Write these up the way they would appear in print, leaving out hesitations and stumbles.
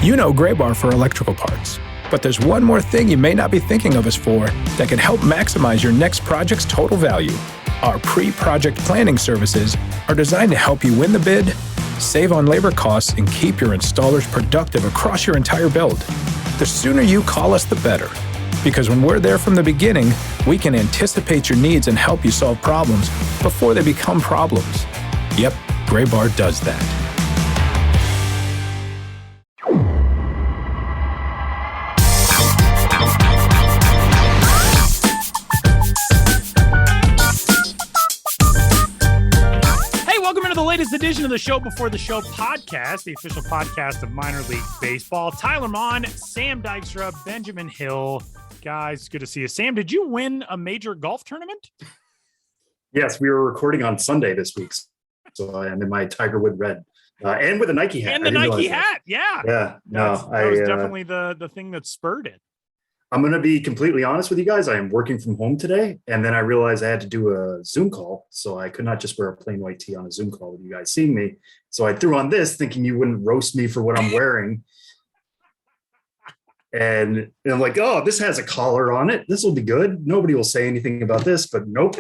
You know Graybar for electrical parts, but there's one more thing you may not be thinking of us for that can help maximize your next project's total value. Our pre-project planning services are designed to help you win the bid, save on labor costs, and keep your installers productive across your entire build. The sooner you call us, the better. Because when we're there from the beginning, we can anticipate your needs and help you solve problems before they become problems. Yep, Graybar does that. Latest edition of the Show Before the Show podcast, the official podcast of minor league baseball. Tyler Mon, Sam Dykstra, Benjamin Hill. Guys, good to see you. Sam, did you win a major golf tournament? Yes, we were recording on Sunday this week, so I am in my Tigerwood red and with a Nike hat. And the Nike hat, yeah. Yeah, that was definitely the thing that spurred it. I'm going to be completely honest with you guys. I am working from home today, and then I realized I had to do a Zoom call, so I could not just wear a plain white tee on a Zoom call with you guys seeing me. So I threw on this thinking you wouldn't roast me for what I'm wearing. And I'm like, oh, this has a collar on it. This will be good. Nobody will say anything about this, but nope.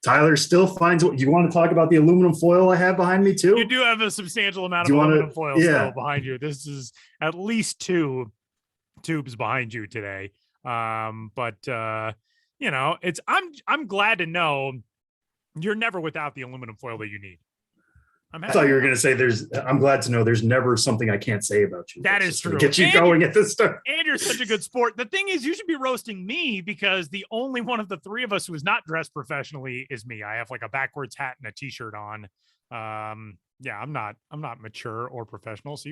Tyler still finds what you want to talk about. The aluminum foil I have behind me too. You do have a substantial amount of aluminum foil still behind you. This is at least 2 tubes behind you today. But you know, I'm glad to know you're never without the aluminum foil that you need. I thought you were going to say I'm glad to know there's never something I can't say about you. That is true. Get you going at this start. And you're such a good sport. The thing is, you should be roasting me because the only one of the three of us who is not dressed professionally is me. I have like a backwards hat and a t-shirt on. Yeah, I'm not mature or professional. So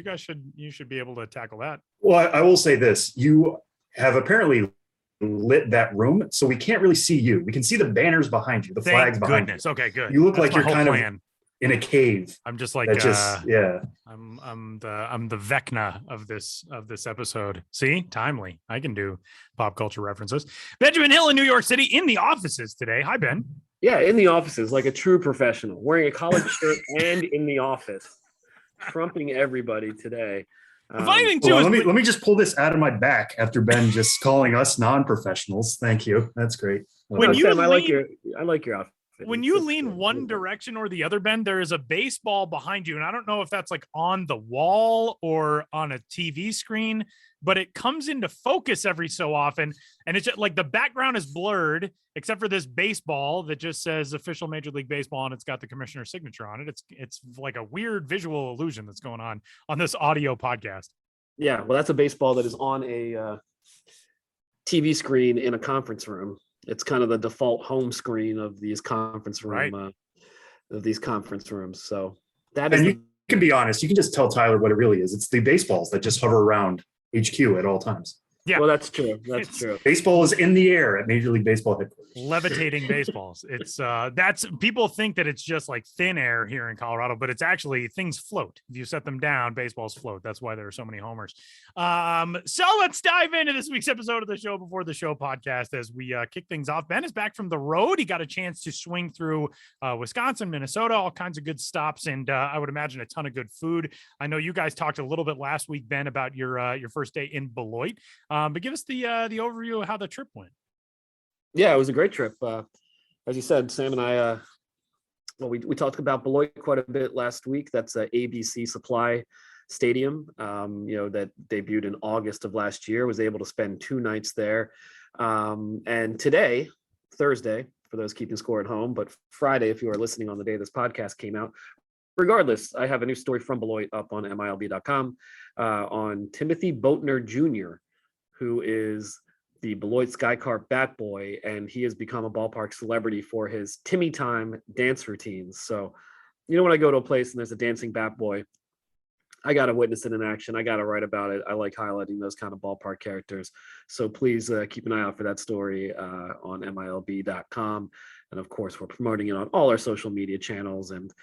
you should be able to tackle that. Well, I will say this. You have apparently lit that room, so we can't really see you. We can see the banners behind you, the flags behind you. Okay, good. You look like you're kind of in a cave. I'm just like yeah. I'm the Vecna of this episode. See, timely. I can do pop culture references. Benjamin Hill in New York City in the offices today. Hi, Ben. Yeah, in the offices, like a true professional, wearing a collared shirt and in the office, trumping everybody today. The funny thing too is let me just pull this out of my back after Ben just calling us non-professionals. Thank you. That's great. Sam, I like your outfit. When you lean one direction or the other, Ben, there is a baseball behind you. And I don't know if that's like on the wall or on a TV screen, but it comes into focus every so often. And it's just like the background is blurred, except for this baseball that just says official Major League Baseball. And it's got the commissioner's signature on it. It's like a weird visual illusion that's going on this audio podcast. Yeah. Well, that's a baseball that is on a TV screen in a conference room. It's kind of the default home screen of these conference room, right. Of these conference rooms. So that is. And you can be honest. You can just tell Tyler what it really is. It's the baseballs that just hover around HQ at all times. Yeah, well, that's true. That's true. Baseball is in the air at Major League Baseball headquarters. Levitating baseballs. It's that's people think that it's just like thin air here in Colorado, but it's actually things float. If you set them down, baseballs float. That's why there are so many homers. So let's dive into this week's episode of the Show Before the Show podcast as we kick things off. Ben is back from the road. He got a chance to swing through Wisconsin, Minnesota, all kinds of good stops, and I would imagine a ton of good food. I know you guys talked a little bit last week, Ben, about your first day in Beloit. But give us the overview of how the trip went. Yeah, it was a great trip. As you said, Sam and I, we talked about Beloit quite a bit last week. That's a ABC Supply Stadium, that debuted in August of last year. Was able to spend 2 nights there. And today, Thursday, for those keeping score at home, but Friday, if you are listening on the day this podcast came out, regardless, I have a new story from Beloit up on MLB.com on Timothy Boatner Jr., who is the Beloit Skycarp bat boy, and he has become a ballpark celebrity for his Timmy Time dance routines. So, when I go to a place and there's a dancing bat boy, I got to witness it in action. I got to write about it. I like highlighting those kind of ballpark characters. So please keep an eye out for that story on MILB.com. And of course, we're promoting it on all our social media channels and,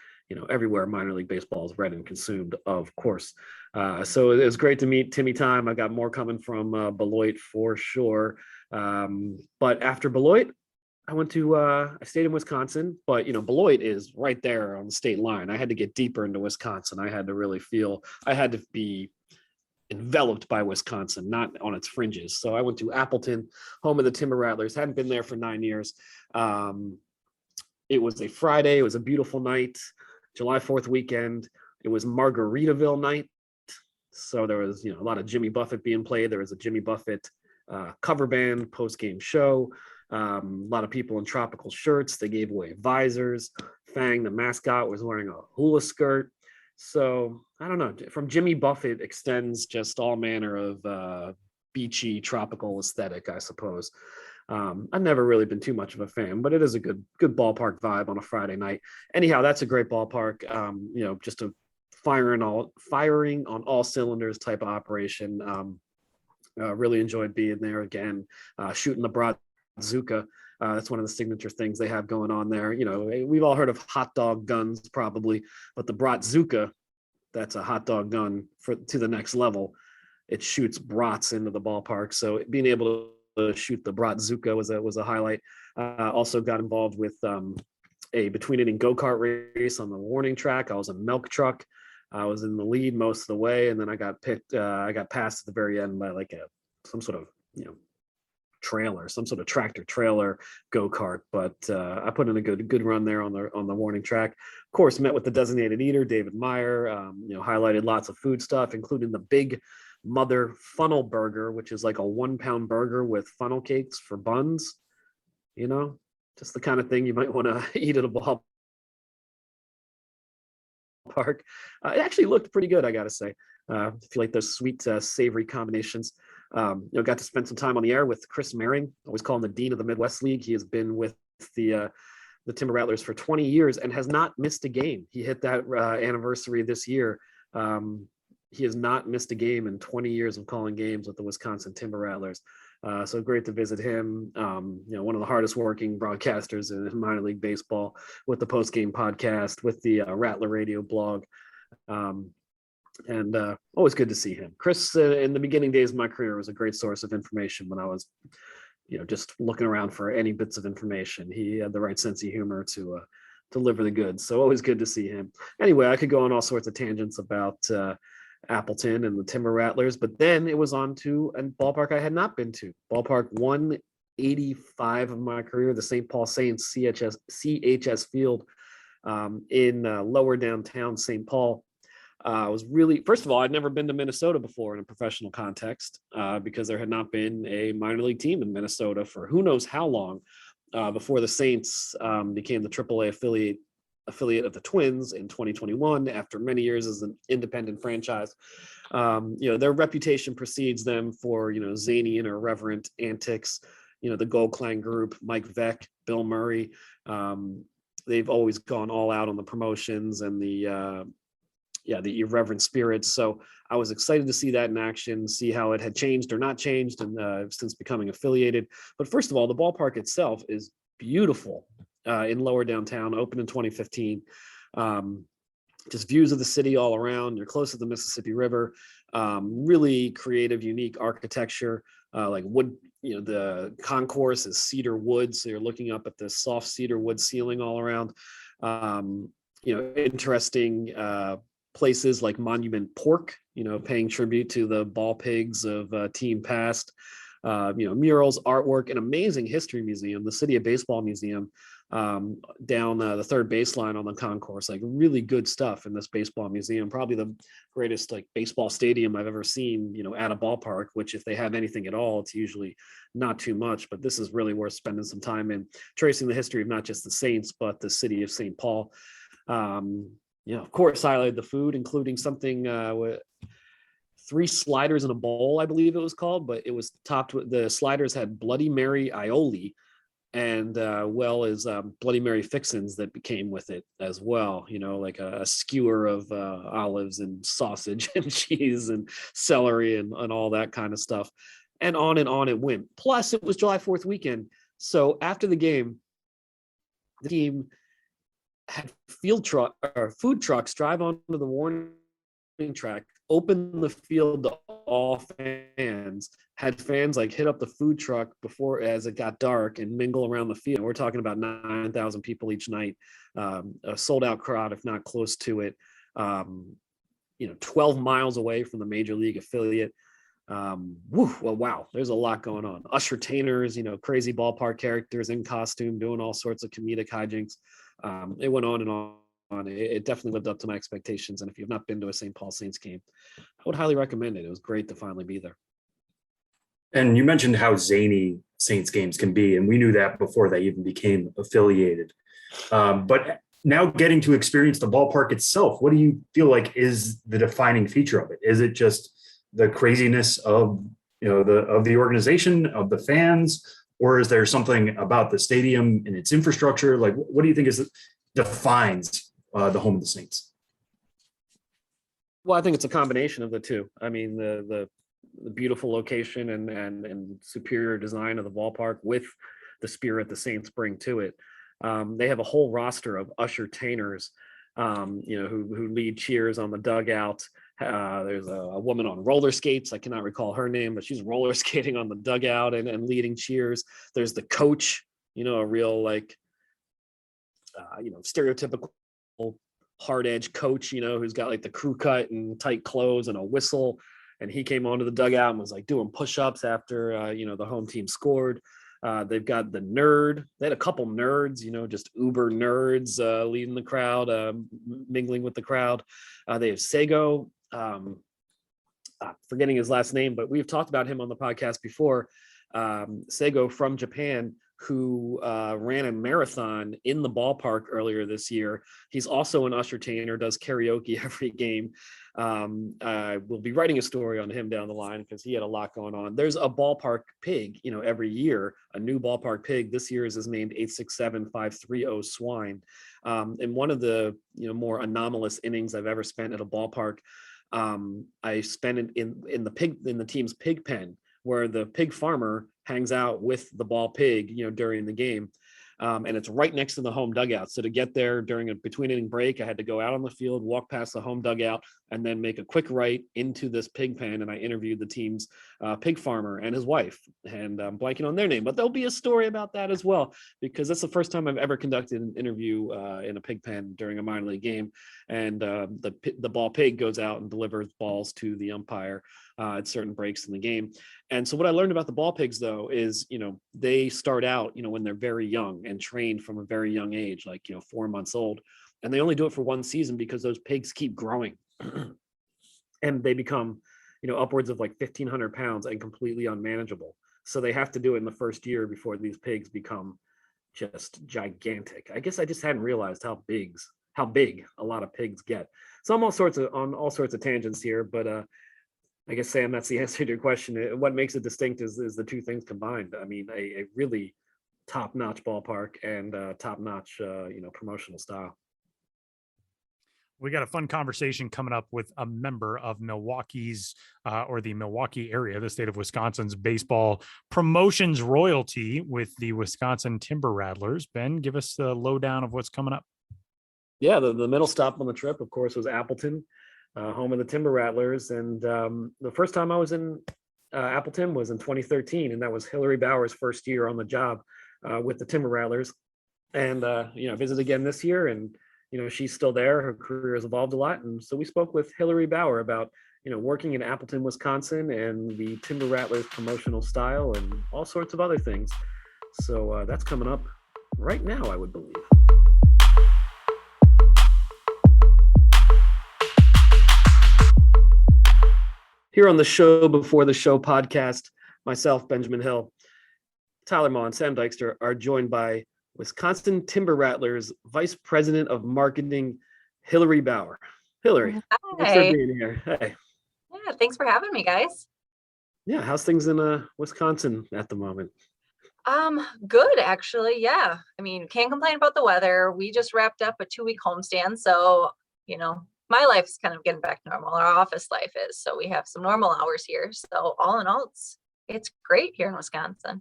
everywhere minor league baseball is read and consumed, of course. So it was great to meet Timmy Time. I got more coming from Beloit for sure. But after Beloit, I stayed in Wisconsin, but Beloit is right there on the state line. I had to get deeper into Wisconsin. I had to really feel, I had to be enveloped by Wisconsin, not on its fringes. So I went to Appleton, home of the Timber Rattlers. Hadn't been there for 9 years. It was a Friday. It was a beautiful night, July 4th weekend. It was Margaritaville night. So there was, a lot of Jimmy Buffett being played. There was a Jimmy Buffett cover band post-game show. A lot of people in tropical shirts. They gave away visors. Fang, the mascot, was wearing a hula skirt. So I don't know. From Jimmy Buffett extends just all manner of beachy tropical aesthetic, I suppose. I've never really been too much of a fan, but it is a good ballpark vibe on a Friday night. Anyhow, that's a great ballpark. Just a firing on all cylinders type of operation. Really enjoyed being there again, shooting the Bratzuka. That's one of the signature things they have going on there. We've all heard of hot dog guns probably, but the Bratzuka, that's a hot dog gun to the next level. It shoots brats into the ballpark. So being able to shoot the Bratzuka was a highlight. Also got involved with a between inning go-kart race on the warning track. I was a milk truck. I was in the lead most of the way, and then I got passed at the very end by like some sort of trailer, some sort of tractor trailer go-kart. But I put in a good run there on the warning track. Of course, met with the designated eater, David Meyer. Highlighted lots of food stuff, including the Big Mother funnel burger, which is like a 1 pound burger with funnel cakes for buns. Just the kind of thing you might want to eat at a ballpark. It actually looked pretty good, I gotta say. I feel like those sweet, savory combinations. Got to spend some time on the air with Chris Merring. I always call him the Dean of the Midwest League. He has been with the Timber Rattlers for 20 years and has not missed a game. He hit that anniversary this year. He has not missed a game in 20 years of calling games with the Wisconsin Timber Rattlers. So great to visit him. One of the hardest working broadcasters in minor league baseball, with the post-game podcast, with the Rattler radio blog. And always good to see him. Chris, in the beginning days of my career, was a great source of information when I was, just looking around for any bits of information. He had the right sense of humor to deliver the goods. So always good to see him. Anyway, I could go on all sorts of tangents about Appleton and the Timber Rattlers, but then it was on to a ballpark I had not been to. Ballpark 185 of my career, the St. Paul Saints CHS Field in lower downtown St. Paul. Was really, first of all, I'd never been to Minnesota before in a professional context because there had not been a minor league team in Minnesota for who knows how long before the Saints became the AAA affiliate of the Twins in 2021 after many years as an independent franchise. Their reputation precedes them for zany and irreverent antics. The Gold Clan Group, Mike Veck, Bill Murray. They've always gone all out on the promotions and the irreverent spirits. So I was excited to see that in action, see how it had changed or not changed and since becoming affiliated. But first of all, the ballpark itself is beautiful in lower downtown, opened in 2015. Just views of the city all around. You're close to the Mississippi River. Really creative, unique architecture, like wood. The concourse is cedar wood, so you're looking up at the soft cedar wood ceiling all around. Interesting places like Monument Pork, paying tribute to the ball pigs of team past. Murals, artwork, an amazing history museum, the City of Baseball Museum, down the third baseline on the concourse. Like really good stuff in this baseball museum. Probably the greatest baseball stadium I've ever seen, at a ballpark, which if they have anything at all, it's usually not too much, but this is really worth spending some time in, tracing the history of not just the Saints, but the city of St. Paul. Of course, highlighted the food, including something with 3 sliders in a bowl, I believe it was called, but it was topped with, the sliders had Bloody Mary aioli and well as Bloody Mary fixins that came with it as well. Like a skewer of olives and sausage and cheese and celery and all that kind of stuff. And on it went. Plus, it was July 4th weekend. So after the game, the team had food trucks drive onto the warning track, open the field to all fans, had fans hit up the food truck before as it got dark and mingle around the field. We're talking about 9,000 people each night, a sold out crowd, if not close to it. 12 miles away from the major league affiliate. Well, wow, there's a lot going on. Ushertainers, crazy ballpark characters in costume, doing all sorts of comedic hijinks. It went on and on. It definitely lived up to my expectations. And if you've not been to a St. Paul Saints game, I would highly recommend it. It was great to finally be there. And you mentioned how zany Saints games can be, and we knew that before they even became affiliated. But now getting to experience the ballpark itself, what do you feel like is the defining feature of it? Is it just the craziness of the organization, of the fans, or is there something about the stadium and its infrastructure? Like, what do you think defines the home of the Saints? Well, I think it's a combination of the two. I mean, the beautiful location and superior design of the ballpark with the spirit the Saints bring to it. They have a whole roster of ushertainers, who lead cheers on the dugout. There's a woman on roller skates. I cannot recall her name, but she's roller skating on the dugout and leading cheers. There's the coach, a real stereotypical hard edge coach, who's got like the crew cut and tight clothes and a whistle. And he came onto the dugout and was like doing push-ups after, the home team scored. They've got the nerd. They had a couple nerds, just uber nerds leading the crowd, mingling with the crowd. They have Sego, forgetting his last name, but we've talked about him on the podcast before. Sego from Japan, who ran a marathon in the ballpark earlier this year. He's also an ushertainer, does karaoke every game. We'll be writing a story on him down the line because he had a lot going on. There's a ballpark pig, every year, a new ballpark pig. This year's is named 867530 Swine. In one of the more anomalous innings I've ever spent at a ballpark, I spent it in the team's pig pen, where the pig farmer hangs out with the ball pig, during the game. And it's right next to the home dugout. So to get there during a between inning break, I had to go out on the field, walk past the home dugout, and then make a quick right into this pig pen. And I interviewed the team's pig farmer and his wife, and I'm blanking on their name, but there'll be a story about that as well, because that's the first time I've ever conducted an interview in a pig pen during a minor league game. And the ball pig goes out and delivers balls to the umpire at certain breaks in the game. And so what I learned about the ball pigs, though, is, they start out, when they're very young and trained from a very young age, like, 4 months old, and they only do it for one season because those pigs keep growing and they become, upwards of like 1,500 pounds and completely unmanageable. So they have to do it in the first year before these pigs become just gigantic. I guess I just hadn't realized how big a lot of pigs get. So I'm on all sorts of tangents here, but I guess, Sam, that's the answer to your question. What makes it distinct is the two things combined. I mean, a really top-notch ballpark and top-notch, promotional style. We got a fun conversation coming up with a member of Milwaukee's or the Milwaukee area, the state of Wisconsin's baseball promotions royalty with the Wisconsin Timber Rattlers. Ben, give us the lowdown of what's coming up. Yeah, the middle stop on the trip, of course, was Appleton, home of the Timber Rattlers. And the first time I was in Appleton was in 2013, and that was Hilary Bauer's first year on the job with the Timber Rattlers. And, visited again this year, and, she's still there. Her career has evolved a lot. And so we spoke with Hilary Bauer about, working in Appleton, Wisconsin, and the Timber Rattlers promotional style and all sorts of other things. So that's coming up right now, I would believe. Here on the Show Before the Show podcast, myself, Benjamin Hill, Tyler Maw, and Sam Dykstra are joined by Wisconsin Timber Rattlers Vice President of Marketing, Hilary Bauer. Hilary, thanks for being here. Hey. Yeah, thanks for having me, guys. Yeah, how's things in Wisconsin at the moment? Good, actually. Yeah. I mean, can't complain about the weather. We just wrapped up a 2-week homestand, so, my life's kind of getting back to normal. Our office life is, so we have some normal hours here. So all in all, it's great here in Wisconsin.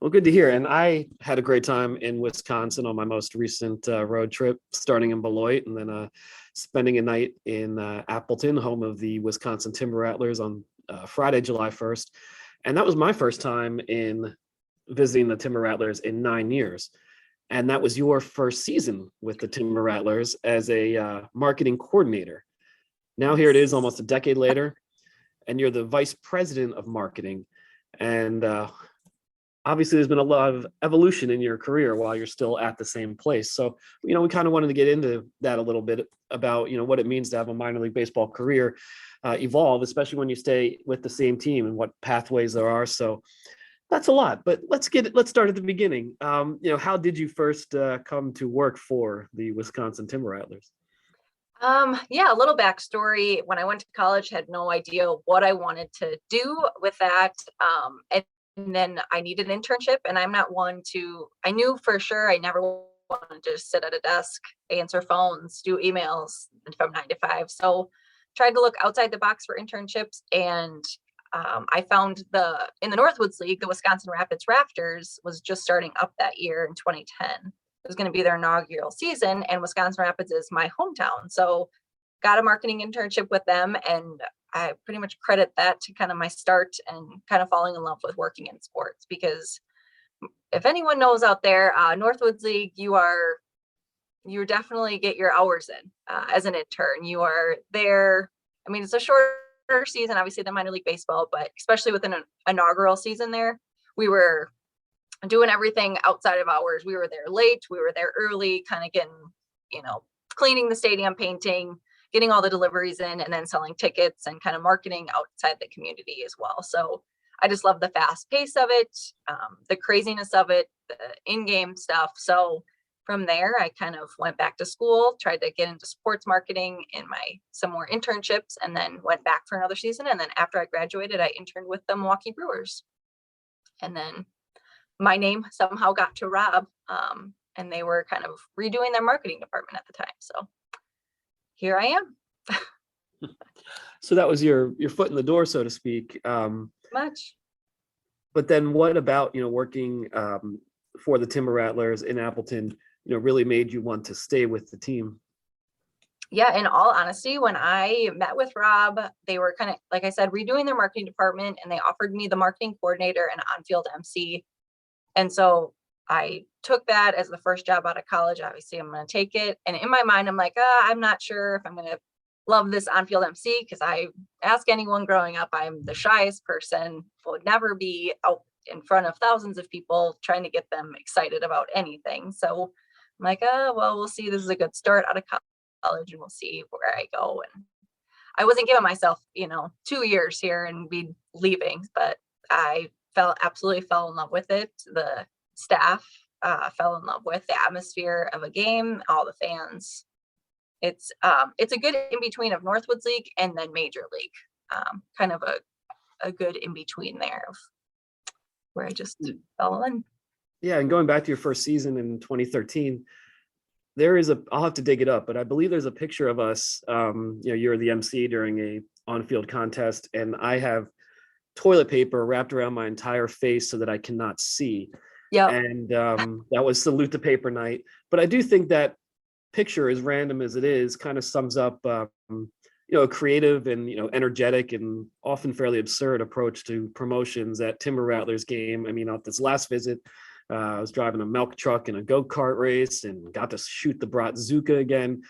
Well, good to hear. And I had a great time in Wisconsin on my most recent road trip, starting in Beloit and then spending a night in Appleton, home of the Wisconsin Timber Rattlers, on Friday, July 1st. And that was my first time in visiting the Timber Rattlers in 9 years. And that was your first season with the Timber Rattlers as a marketing coordinator. Now here it is almost a decade later, and you're the vice president of marketing. And obviously there's been a lot of evolution in your career while you're still at the same place. So, we kind of wanted to get into that a little bit about, what it means to have a minor league baseball career evolve, especially when you stay with the same team and what pathways there are. So that's a lot, but let's start at the beginning. How did you first come to work for the Wisconsin Timber Rattlers? Yeah, a little backstory. When I went to college, had no idea what I wanted to do with that. And then I needed an internship, and I'm not one to, I knew for sure I never wanted to just sit at a desk, answer phones, do emails from 9 to 5. So tried to look outside the box for internships, and I found in the Northwoods League, the Wisconsin Rapids Rafters was just starting up that year in 2010. It was going to be their inaugural season, and Wisconsin Rapids is my hometown. So got a marketing internship with them, and I pretty much credit that to kind of my start and kind of falling in love with working in sports. Because if anyone knows out there, Northwoods League, you definitely get your hours in as an intern. You are there. I mean, it's a shorter season, obviously, than minor league baseball, but especially with an inaugural season there, we were doing everything outside of hours. We were there late, we were there early, kind of getting, cleaning the stadium, painting, getting all the deliveries in, and then selling tickets and kind of marketing outside the community as well. So I just love the fast pace of it, the craziness of it, the in-game stuff. So from there, I kind of went back to school, tried to get into sports marketing in some more internships, and then went back for another season. And then after I graduated, I interned with the Milwaukee Brewers. And then my name somehow got to Rob, and they were kind of redoing their marketing department at the time. So here I am. So that was your foot in the door, so to speak. Much. But then what about, working for the Timber Rattlers in Appleton, really made you want to stay with the team? Yeah, in all honesty, when I met with Rob, they were kind of, like I said, redoing their marketing department, and they offered me the marketing coordinator and on-field MC. And so I took that as the first job out of college. Obviously, I'm going to take it. And in my mind, I'm like, I'm not sure if I'm going to love this on-field MC, because I ask anyone growing up, I'm the shyest person, would never be out in front of thousands of people trying to get them excited about anything. So I'm like, well, we'll see. This is a good start out of college, and we'll see where I go. And I wasn't giving myself, 2 years here and be leaving, but I absolutely fell in love with it. The staff fell in love with the atmosphere of a game, all the fans. It's a good in between of Northwoods League and then Major League, kind of a good in between there of where I just fell in. Yeah, and going back to your first season in 2013, I'll have to dig it up, but I believe there's a picture of us. You're the MC during a on-field contest, and I have toilet paper wrapped around my entire face so that I cannot see. Yeah. And that was salute the paper night. But I do think that picture, as random as it is, kind of sums up a creative and energetic and often fairly absurd approach to promotions at Timber Rattlers game. I mean, at this last visit, I was driving a milk truck in a go-kart race and got to shoot the Bratzuka again.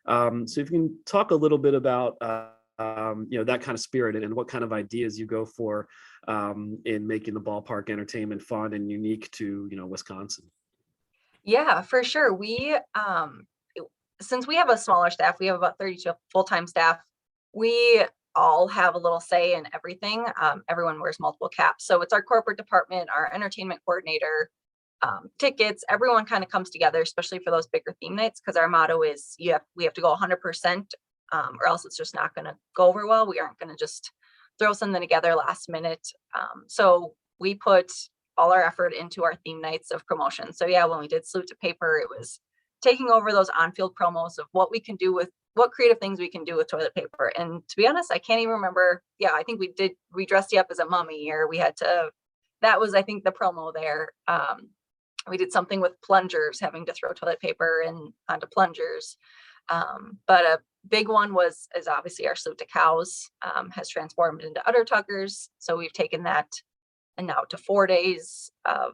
So if you can talk a little bit about that kind of spirit and what kind of ideas you go for in making the ballpark entertainment fun and unique to Wisconsin. Yeah, for sure. We since we have a smaller staff, we have about 32 full-time staff. We all have a little say in everything. Everyone wears multiple caps. So it's our corporate department, our entertainment coordinator, tickets, everyone kind of comes together, especially for those bigger theme nights, because our motto is we have to go 100%, or else it's just not going to go over well. We aren't going to just throw something together last minute. So we put all our effort into our theme nights of promotion. So yeah, when we did Salute to Paper, it was taking over those on-field promos of what creative things we can do with toilet paper. And to be honest, I can't even remember. Yeah, I think we dressed you up as a mummy, or that was, I think, the promo there. We did something with plungers, having to throw toilet paper onto plungers. But a big one is obviously our Salute to Cows, has transformed into udder tuckers. So we've taken that and now to 4 days of,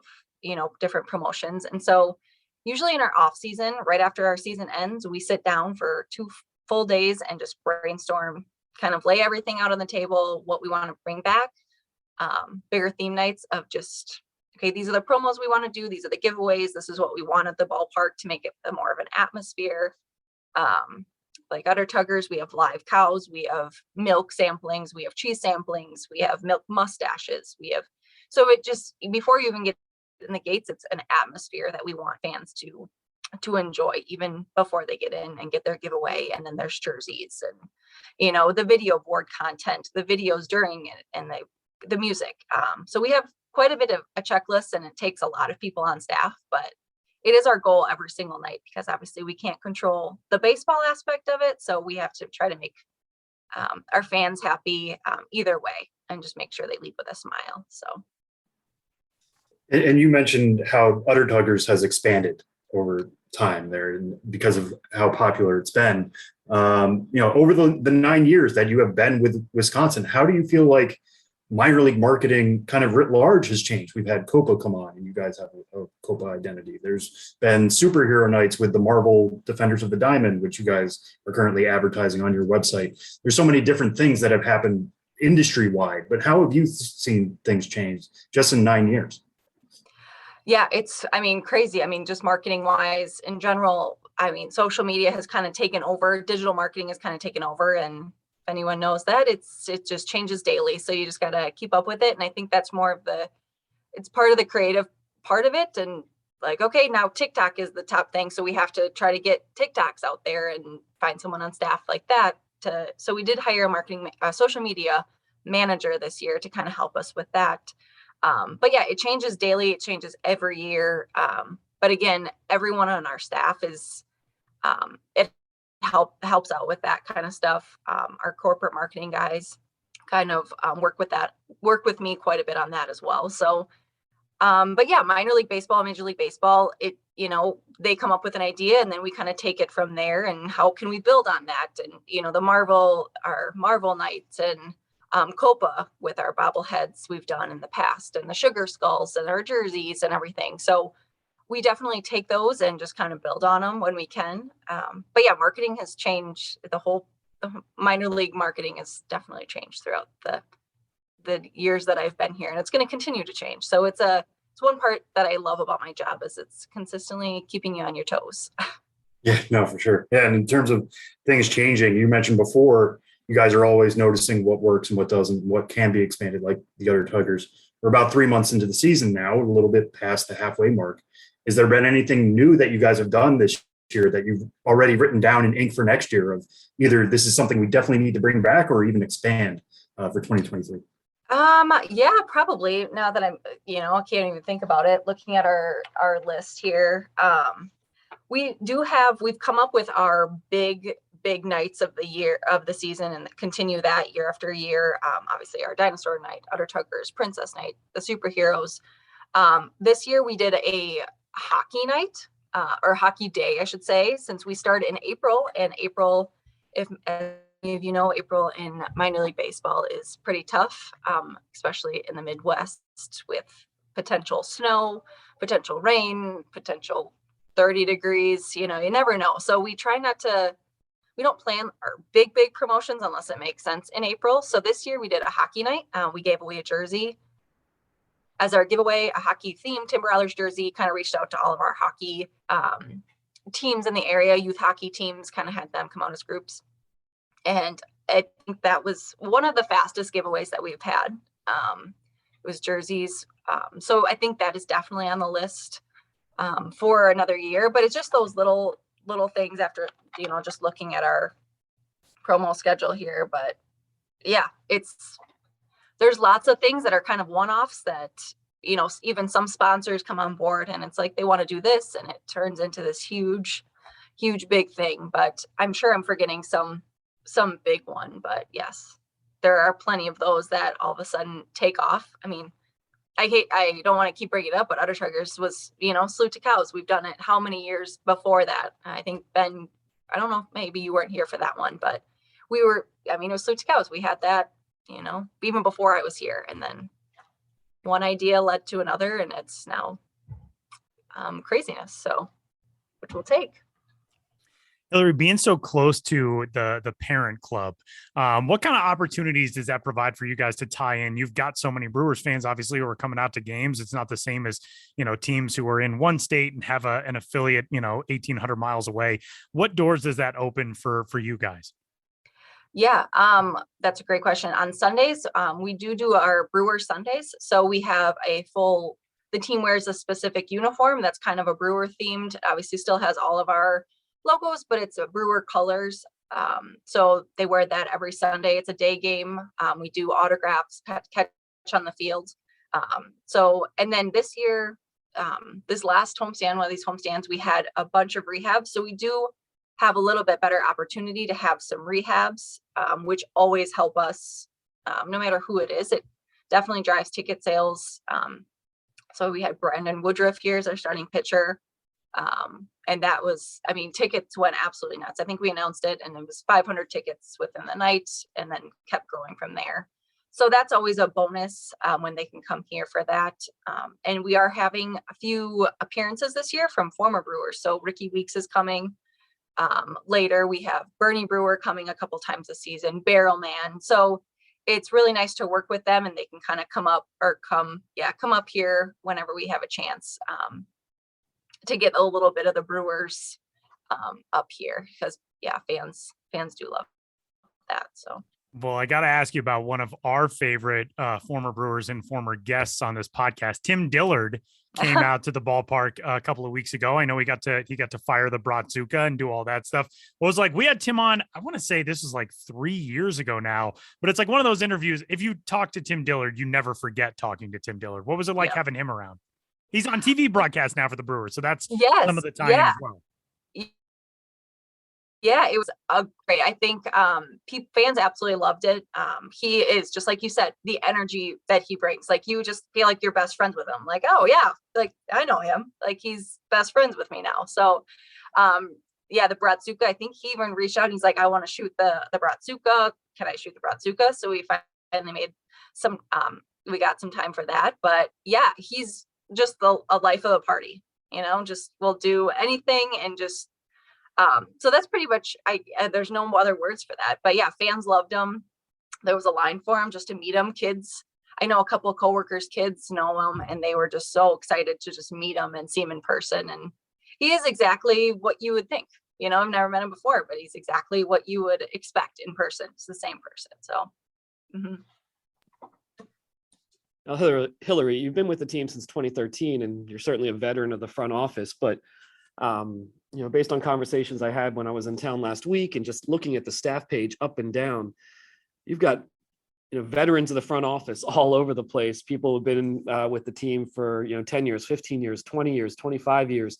different promotions. And so usually in our off season, right after our season ends, we sit down for 2 full days and just brainstorm kind of lay everything out on the table, what we want to bring back, bigger theme nights of just, okay, these are the promos we want to do. These are the giveaways. This is what we want at the ballpark to make it a more of an atmosphere. Like Udder Tuggers, we have live cows, we have milk samplings, we have cheese samplings, we have milk mustaches, so it just, before you even get in the gates, it's an atmosphere that we want fans to enjoy even before they get in and get their giveaway. And then there's jerseys and, the video board content, the videos during it, and the music. So we have quite a bit of a checklist, and it takes a lot of people on staff, but it is our goal every single night, because obviously we can't control the baseball aspect of it. So we have to try to make our fans happy either way, and just make sure they leave with a smile. So. And you mentioned how Udder Tuggers has expanded over time there, and because of how popular it's been. Over the 9 years that you have been with Wisconsin, how do you feel like minor league marketing kind of writ large has changed? We've had Copa come on, and you guys have a Copa identity. There's been superhero nights with the Marvel Defenders of the Diamond, which you guys are currently advertising on your website. There's so many different things that have happened industry wide, but how have you seen things change just in 9 years? Yeah, it's, crazy. Just marketing wise in general, social media has kind of taken over. Digital marketing has kind of taken over, and if anyone knows that, it just changes daily. So you just got to keep up with it. And I think that's more of it's part of the creative part of it. And like, okay, now TikTok is the top thing. So we have to try to get TikToks out there and find someone on staff like that so we did hire a social media manager this year to kind of help us with that. But yeah, it changes daily. It changes every year. But again, everyone on our staff it helps out with that kind of stuff. Our corporate marketing guys kind of work with me quite a bit on that as well. So, but yeah, minor league baseball, major league baseball, they come up with an idea, and then we kind of take it from there, and how can we build on that? And, our Marvel nights, and Copa with our bobbleheads we've done in the past, and the sugar skulls and our jerseys and everything. So we definitely take those and just kind of build on them when we can. But yeah, marketing has changed. The minor league marketing has definitely changed throughout the years that I've been here, and it's going to continue to change. So it's one part that I love about my job, is it's consistently keeping you on your toes. Yeah, no, for sure. Yeah, and in terms of things changing, you mentioned before, you guys are always noticing what works and what doesn't, what can be expanded, like the Udder Tuggers. We're about 3 months into the season now, a little bit past the halfway mark. Has there been anything new that you guys have done this year that you've already written down in ink for next year, of either this is something we definitely need to bring back or even expand for 2023? Yeah, probably. Now that I can't even think about it, looking at our list here. We've come up with our big nights of the season, and continue that year after year. Obviously our dinosaur night, Udder Tuggers, princess night, the superheroes. This year we did a hockey night, or hockey day, I should say, since we started in April. And April, if any of you know, April in minor league baseball is pretty tough, especially in the Midwest, with potential snow, potential rain, potential 30 degrees, you never know. So we try we don't plan our big promotions unless it makes sense in April. So this year we did a hockey night. We gave away a jersey as our giveaway, a hockey themed Timber Rattlers jersey. Kind of reached out to all of our hockey teams in the area, youth hockey teams, kind of had them come out as groups. And I think that was one of the fastest giveaways that we've had. It was jerseys. So I think that is definitely on the list for another year, but it's just those little things after, just looking at our promo schedule here. But yeah, there's lots of things that are kind of one-offs that, even some sponsors come on board, and it's like they want to do this, and it turns into this huge big thing. But I'm sure I'm forgetting some big one. But yes, there are plenty of those that all of a sudden take off. I don't want to keep bringing it up, but Udder Tuggers was, Salute to Cows. We've done it how many years before that? I think, Ben, I don't know, maybe you weren't here for that one, but it was Salute to Cows. We had that, even before I was here. And then one idea led to another, and it's now craziness. So, which we'll take. Hilary, being so close to the parent club, what kind of opportunities does that provide for you guys to tie in? You've got so many Brewers fans, obviously, who are coming out to games. It's not the same as, teams who are in one state and have an affiliate, 1,800 miles away. What doors does that open for you guys? Yeah, that's a great question. On Sundays, we do our Brewer Sundays. So we have the team wears a specific uniform that's kind of a Brewer themed, obviously still has all of our logos, but it's a Brewer colors. So they wear that every Sunday. It's a day game. We do autographs, catch on the field. And then this year, this last homestand, one of these homestands, we had a bunch of rehabs. So we do have a little bit better opportunity to have some rehabs, which always help us, no matter who it is. It definitely drives ticket sales. So we had Brandon Woodruff here as our starting pitcher. And that was, tickets went absolutely nuts. I think we announced it and it was 500 tickets within the night and then kept growing from there. So that's always a bonus when they can come here for that. And we are having a few appearances this year from former Brewers. So Ricky Weeks is coming. Later, we have Bernie Brewer coming a couple times a season, Barrel Man. So it's really nice to work with them and they can kind of come up here whenever we have a chance to get a little bit of the Brewers up here because fans do love that. So. Well, I got to ask you about one of our favorite former Brewers and former guests on this podcast. Tim Dillard came out to the ballpark a couple of weeks ago. I know he got to fire the Bratzuka and do all that stuff. Well, it was like we had Tim on, I want to say this was like 3 years ago now, but it's like one of those interviews. If you talk to Tim Dillard, you never forget talking to Tim Dillard. What was it like having him around? He's on TV broadcast now for the Brewers, so that's some of the time as well. Yeah, it was great. I think fans absolutely loved it. He is, just like you said, the energy that he brings. Like you just feel like you're best friends with him. Like, oh yeah, like I know him. Like he's best friends with me now. So, the Bratzuka. I think he even reached out. And he's like, I want to shoot the Bratzuka. Can I shoot the Bratzuka? So we finally made some. We got some time for that. But yeah, he's just a life of the party. Just will do anything and just. So that's pretty much, there's no other words for that, but yeah, fans loved him. There was a line for him just to meet him. Kids, I know a couple of coworkers, kids know him and they were just so excited to just meet him and see him in person. And he is exactly what you would think, I've never met him before, but he's exactly what you would expect in person. It's the same person. So. Now, Hilary, you've been with the team since 2013 and you're certainly a veteran of the front office, but based on conversations I had when I was in town last week and just looking at the staff page up and down, you've got, veterans of the front office all over the place. People who've been with the team for, 10 years, 15 years, 20 years, 25 years,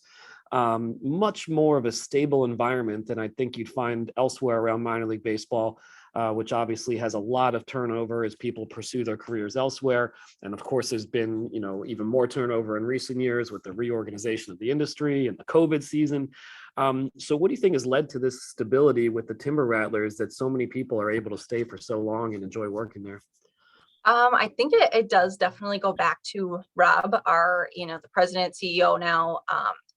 much more of a stable environment than I think you'd find elsewhere around minor league baseball. Which obviously has a lot of turnover as people pursue their careers elsewhere. And of course, there's been, even more turnover in recent years with the reorganization of the industry and the COVID season. So what do you think has led to this stability with the Timber Rattlers that so many people are able to stay for so long and enjoy working there? I think it does definitely go back to Rob, our, the president, CEO now,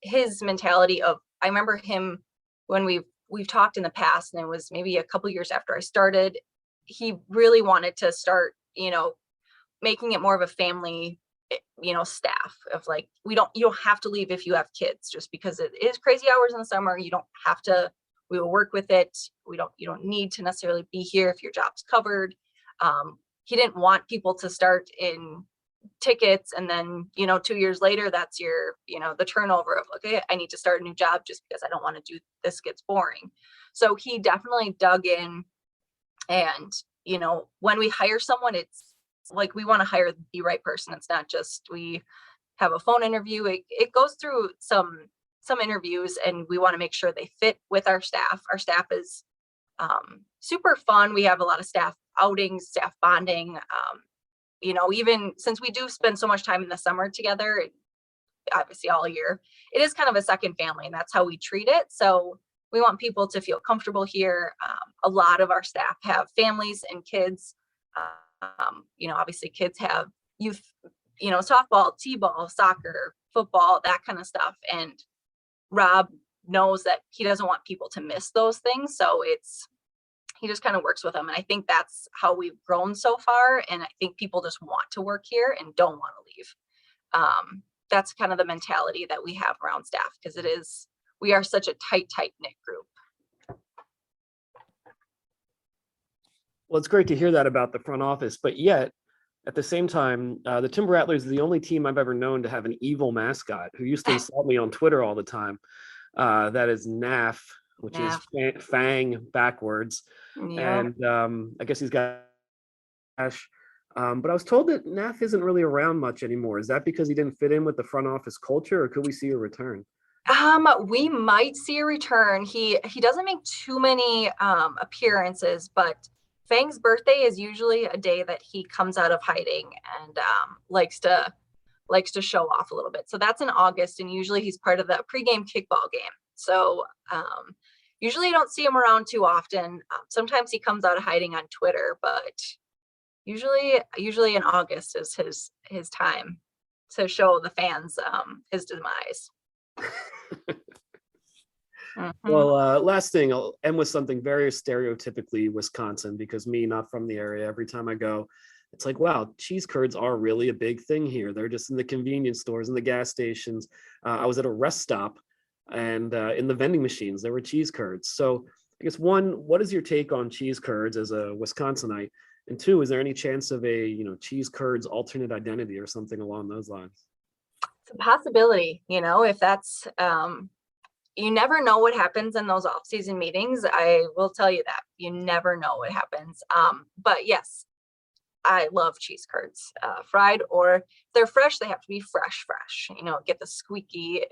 his mentality of, I remember him when we've talked in the past, and it was maybe a couple years after I started, he really wanted to start, making it more of a family, staff of like, you don't have to leave if you have kids, just because it is crazy hours in the summer. You don't have to, we will work with it. You don't need to necessarily be here if your job's covered. He didn't want people to start in tickets and then 2 years later that's your the turnover of, okay, I need to start a new job just because I don't want to do this, gets boring. So he definitely dug in, and when we hire someone, it's like we want to hire the right person. It's not just we have a phone interview. It goes through some interviews, and we want to make sure they fit with our staff. Our staff is super fun. We have a lot of staff outings, staff bonding. Even since we do spend so much time in the summer together, obviously all year, it is kind of a second family, and that's how we treat it. So we want people to feel comfortable here. A lot of our staff have families and kids. Obviously kids have youth, softball, t-ball, soccer, football, that kind of stuff. And Rob knows that he doesn't want people to miss those things. So he just kind of works with them. And I think that's how we've grown so far. And I think people just want to work here and don't want to leave. That's kind of the mentality that we have around staff, because we are such a tight knit group. Well, it's great to hear that about the front office, but yet at the same time, the Timber Rattlers is the only team I've ever known to have an evil mascot who used to insult me on Twitter all the time. That is NAF, which is Fang backwards. Yeah. And I guess he's got Ash. But I was told that NAF isn't really around much anymore. Is that because he didn't fit in with the front office culture, or could we see a return? We might see a return. He doesn't make too many appearances, but Fang's birthday is usually a day that he comes out of hiding and likes to show off a little bit. So that's in August, and usually he's part of the pregame kickball game. So usually you don't see him around too often. Sometimes he comes out of hiding on Twitter, but usually in August is his time to show the fans his demise. Well, last thing, I'll end with something very stereotypically Wisconsin, because me, not from the area, every time I go, it's like, wow, cheese curds are really a big thing here. They're just in the convenience stores and the gas stations. I was at a rest stop, and in the vending machines, there were cheese curds. So I guess one, what is your take on cheese curds as a Wisconsinite? And two, is there any chance of a, cheese curds alternate identity or something along those lines? It's a possibility, if that's, you never know what happens in those off-season meetings. I will tell you that you never know what happens. But yes, I love cheese curds, fried, or if they're fresh, they have to be fresh, get the squeaky,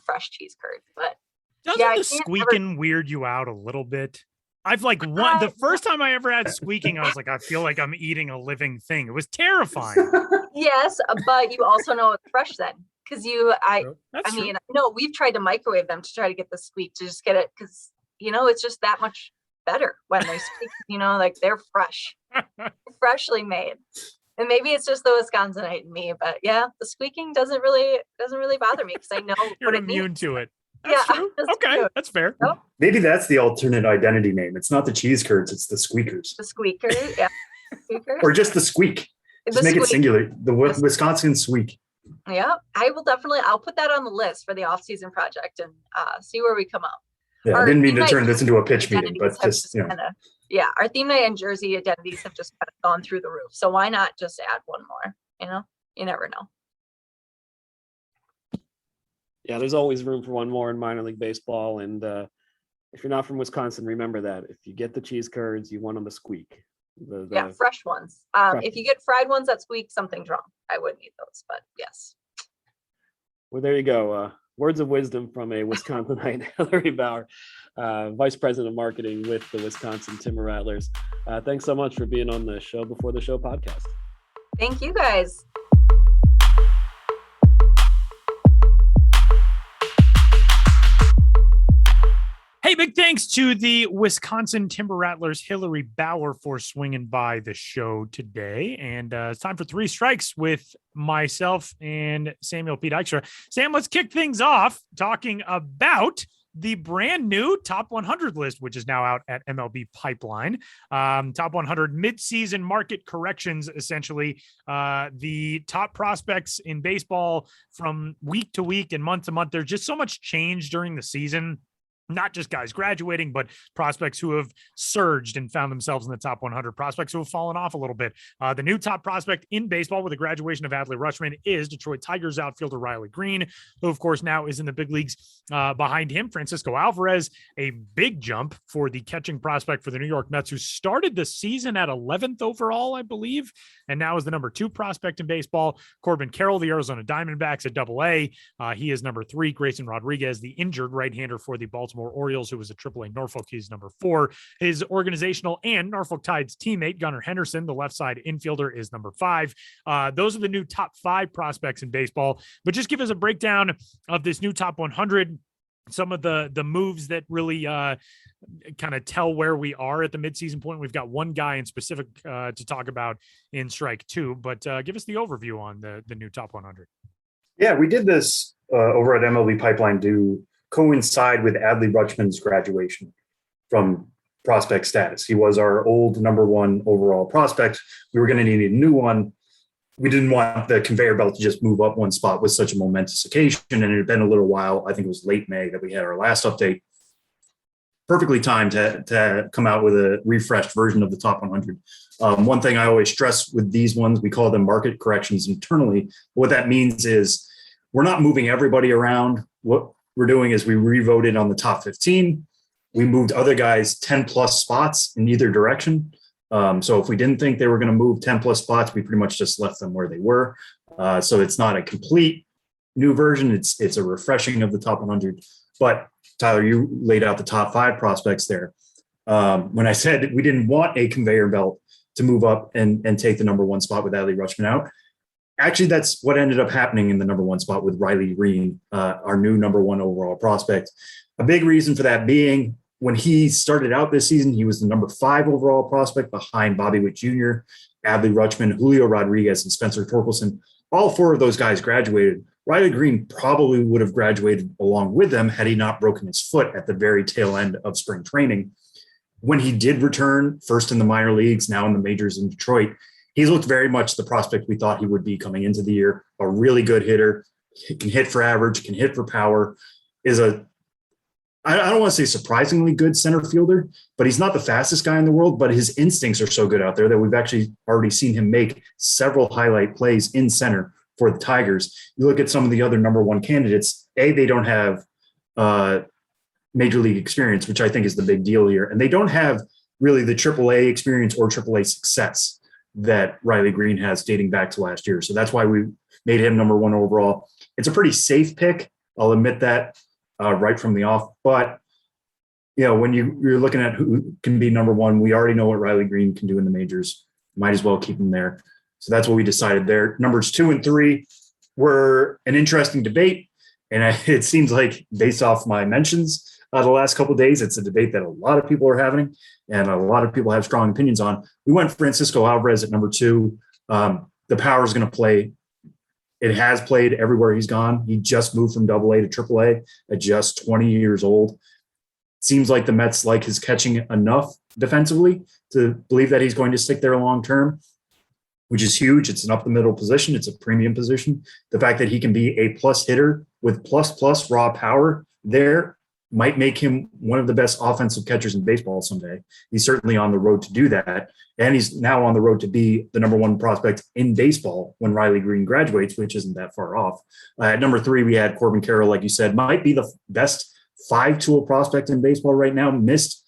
fresh cheese curd. But doesn't the squeaking weird you out a little bit? I've the first time I ever had squeaking, I was like, I feel like I'm eating a living thing. It was terrifying. Yes, but you also know it's fresh then. Because no, we've tried to microwave them to try to get the squeak, to just get it, because it's just that much better when they squeak. Like they're fresh, freshly made. And maybe it's just the Wisconsinite in me, but yeah, the squeaking doesn't really bother me, because I know you're immune to it. That's true. Okay, that's fair. Nope. Maybe that's the alternate identity name. It's not the cheese curds, it's the squeakers. The squeakers, yeah. Squeakers. Or just the squeak. Just make it singular. The Wisconsin squeak. Yeah, I'll put that on the list for the off-season project and see where we come up. Yeah, I didn't mean to turn this into a pitch meeting, but just, our theme night and jersey identities have just kind of gone through the roof. So why not just add one more? You never know. Yeah, there's always room for one more in minor league baseball. And if you're not from Wisconsin, remember that if you get the cheese curds, you want them to squeak. Fresh ones. If you get fried ones that squeak, something's wrong. I wouldn't eat those, but yes. Well, there you go. Words of wisdom from a Wisconsinite, Hilary Bauer, Vice President of Marketing with the Wisconsin Timber Rattlers. Thanks so much for being on the Show Before the Show podcast. Thank you, guys. Hey, big thanks to the Wisconsin Timber Rattlers, Hilary Bauer, for swinging by the show today. And it's time for Three Strikes with myself and Samuel P. Dykstra. Sam, let's kick things off talking about the brand new Top 100 list, which is now out at MLB Pipeline. Top 100 midseason market corrections, essentially. The top prospects in baseball from week to week and month to month. There's just so much change during the season. Not just guys graduating, but prospects who have surged and found themselves in the top 100, prospects who have fallen off a little bit. The new top prospect in baseball with the graduation of Adley Rutschman is Detroit Tigers outfielder Riley Green, who of course now is in the big leagues. Behind him, Francisco Alvarez, a big jump for the catching prospect for the New York Mets, who started the season at 11th overall, I believe, and now is the number 2 prospect in baseball. Corbin Carroll, the Arizona Diamondbacks at AA. He is number 3. Grayson Rodriguez, the injured right-hander for the Baltimore Orioles, who was at AAA Norfolk, he's number 4. His organizational and Norfolk Tides teammate, Gunnar Henderson, the left side infielder, is number 5. Those are the new top 5 prospects in baseball. But just give us a breakdown of this new top 100, some of the moves that really kind of tell where we are at the midseason point. We've got one guy in specific to talk about in strike 2, but give us the overview on the new top 100. Yeah, we did this over at MLB Pipeline, do coincide with Adley Rutschman's graduation from prospect status. He was our old number one overall prospect. We were going to need a new one. We didn't want the conveyor belt to just move up one spot with such a momentous occasion. And it had been a little while. I think it was late May that we had our last update. Perfectly timed to come out with a refreshed version of the top 100. One thing I always stress with these ones, we call them market corrections internally. What that means is we're not moving everybody around. What we're doing is we revoted on the top 15. We moved other guys 10 plus spots in either direction. So if we didn't think they were going to move 10 plus spots, we pretty much just left them where they were. So it's not a complete new version. It's a refreshing of the top 100. But Tyler, you laid out the top 5 prospects there. When I said we didn't want a conveyor belt to move up and take the number 1 spot with Adley Rutschman out, actually, that's what ended up happening in the number 1 spot with Riley Green, our new number 1 overall prospect. A big reason for that being when he started out this season, he was the number 5 overall prospect behind Bobby Witt Jr., Adley Rutschman, Julio Rodriguez, and Spencer Torkelson. All 4 of those guys graduated. Riley Green probably would have graduated along with them had he not broken his foot at the very tail end of spring training. When he did return, first in the minor leagues, now in the majors in Detroit, he looked very much the prospect we thought he would be coming into the year. A really good hitter, he can hit for average, can hit for power, is I don't want to say surprisingly good center fielder, but he's not the fastest guy in the world, but his instincts are so good out there that we've actually already seen him make several highlight plays in center for the Tigers. You look at some of the other number 1 candidates, they don't have major league experience, which I think is the big deal here. And they don't have really the AAA experience or AAA success that Riley Green has dating back to last year. So that's why we made him number 1 overall. It's a pretty safe pick. I'll admit that right from the off. But, when you're looking at who can be number 1, we already know what Riley Green can do in the majors. Might as well keep him there. So that's what we decided there. Numbers 2 and 3 were an interesting debate. And it seems like based off my mentions the last couple of days, it's a debate that a lot of people are having and a lot of people have strong opinions on. We went Francisco Alvarez at number 2. The power is going to play. It has played everywhere he's gone. He just moved from AA to AAA at just 20 years old. Seems like the Mets like his catching enough defensively to believe that he's going to stick there long term, which is huge. It's an up the middle position. It's a premium position. The fact that he can be a plus hitter with plus raw power there might make him one of the best offensive catchers in baseball someday. He's certainly on the road to do that. And he's now on the road to be the number 1 prospect in baseball when Riley Green graduates, which isn't that far off. At number 3, we had Corbin Carroll, like you said, might be the best 5-tool prospect in baseball right now. Missed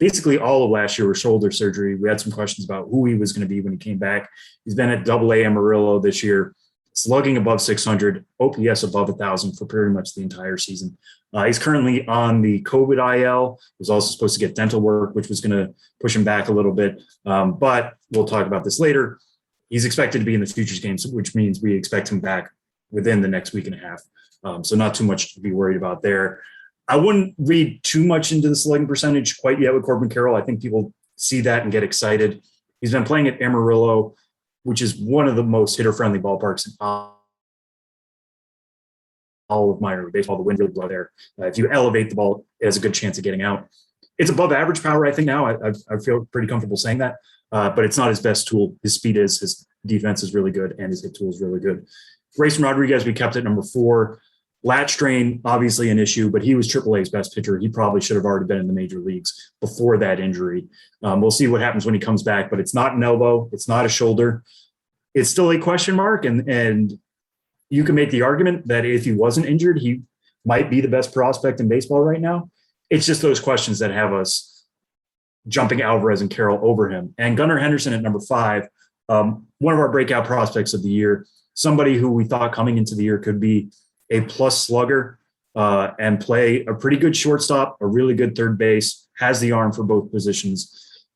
basically all of last year with shoulder surgery. We had some questions about who he was going to be when he came back. He's been at AA Amarillo this year, slugging above 600, OPS above 1,000 for pretty much the entire season. He's currently on the COVID IL. He was also supposed to get dental work, which was going to push him back a little bit. But we'll talk about this later. He's expected to be in the futures games, which means we expect him back within the next week and a half. So not too much to be worried about there. I wouldn't read too much into the slugging percentage quite yet with Corbin Carroll. I think people see that and get excited. He's been playing at Amarillo, which is one of the most hitter-friendly ballparks in all of minor league baseball. The wind really blows there. If you elevate the ball, it has a good chance of getting out. It's above average power, I think now. I feel pretty comfortable saying that, but it's not his best tool. His speed is, his defense is really good, and his hit tool is really good. Grayson Rodriguez, we kept at number 4. Lat strain, obviously an issue, but he was AAA's best pitcher. He probably should have already been in the major leagues before that injury. We'll see what happens when he comes back, but it's not an elbow. It's not a shoulder. It's still a question mark, and you can make the argument that if he wasn't injured, he might be the best prospect in baseball right now. It's just those questions that have us jumping Alvarez and Carroll over him. And Gunnar Henderson at number 5, one of our breakout prospects of the year, somebody who we thought coming into the year could be a plus slugger and play a pretty good shortstop, a really good third base, has the arm for both positions.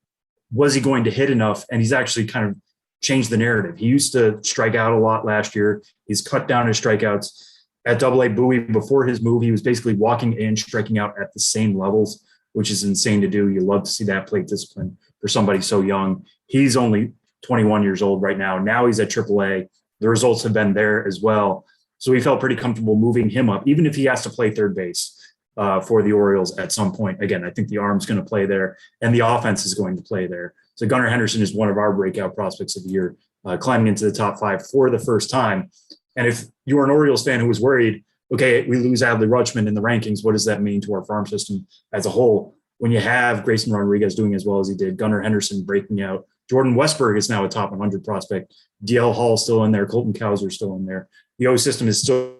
Was he going to hit enough? And he's actually kind of changed the narrative. He used to strike out a lot last year. He's cut down his strikeouts. At AA Bowie, before his move, he was basically walking in, striking out at the same levels, which is insane to do. You love to see that plate discipline for somebody so young. He's only 21 years old right now. Now he's at AAA. The results have been there as well. So we felt pretty comfortable moving him up, even if he has to play third base for the Orioles at some point. Again, I think the arm's going to play there and the offense is going to play there. So Gunnar Henderson is one of our breakout prospects of the year, climbing into the top 5 for the first time. And if you're an Orioles fan who was worried, okay, we lose Adley Rutschman in the rankings, what does that mean to our farm system as a whole? When you have Grayson Rodriguez doing as well as he did, Gunnar Henderson breaking out, Jordan Westberg is now a top 100 prospect, DL Hall still in there, Colton Cowser still in there. The O system is still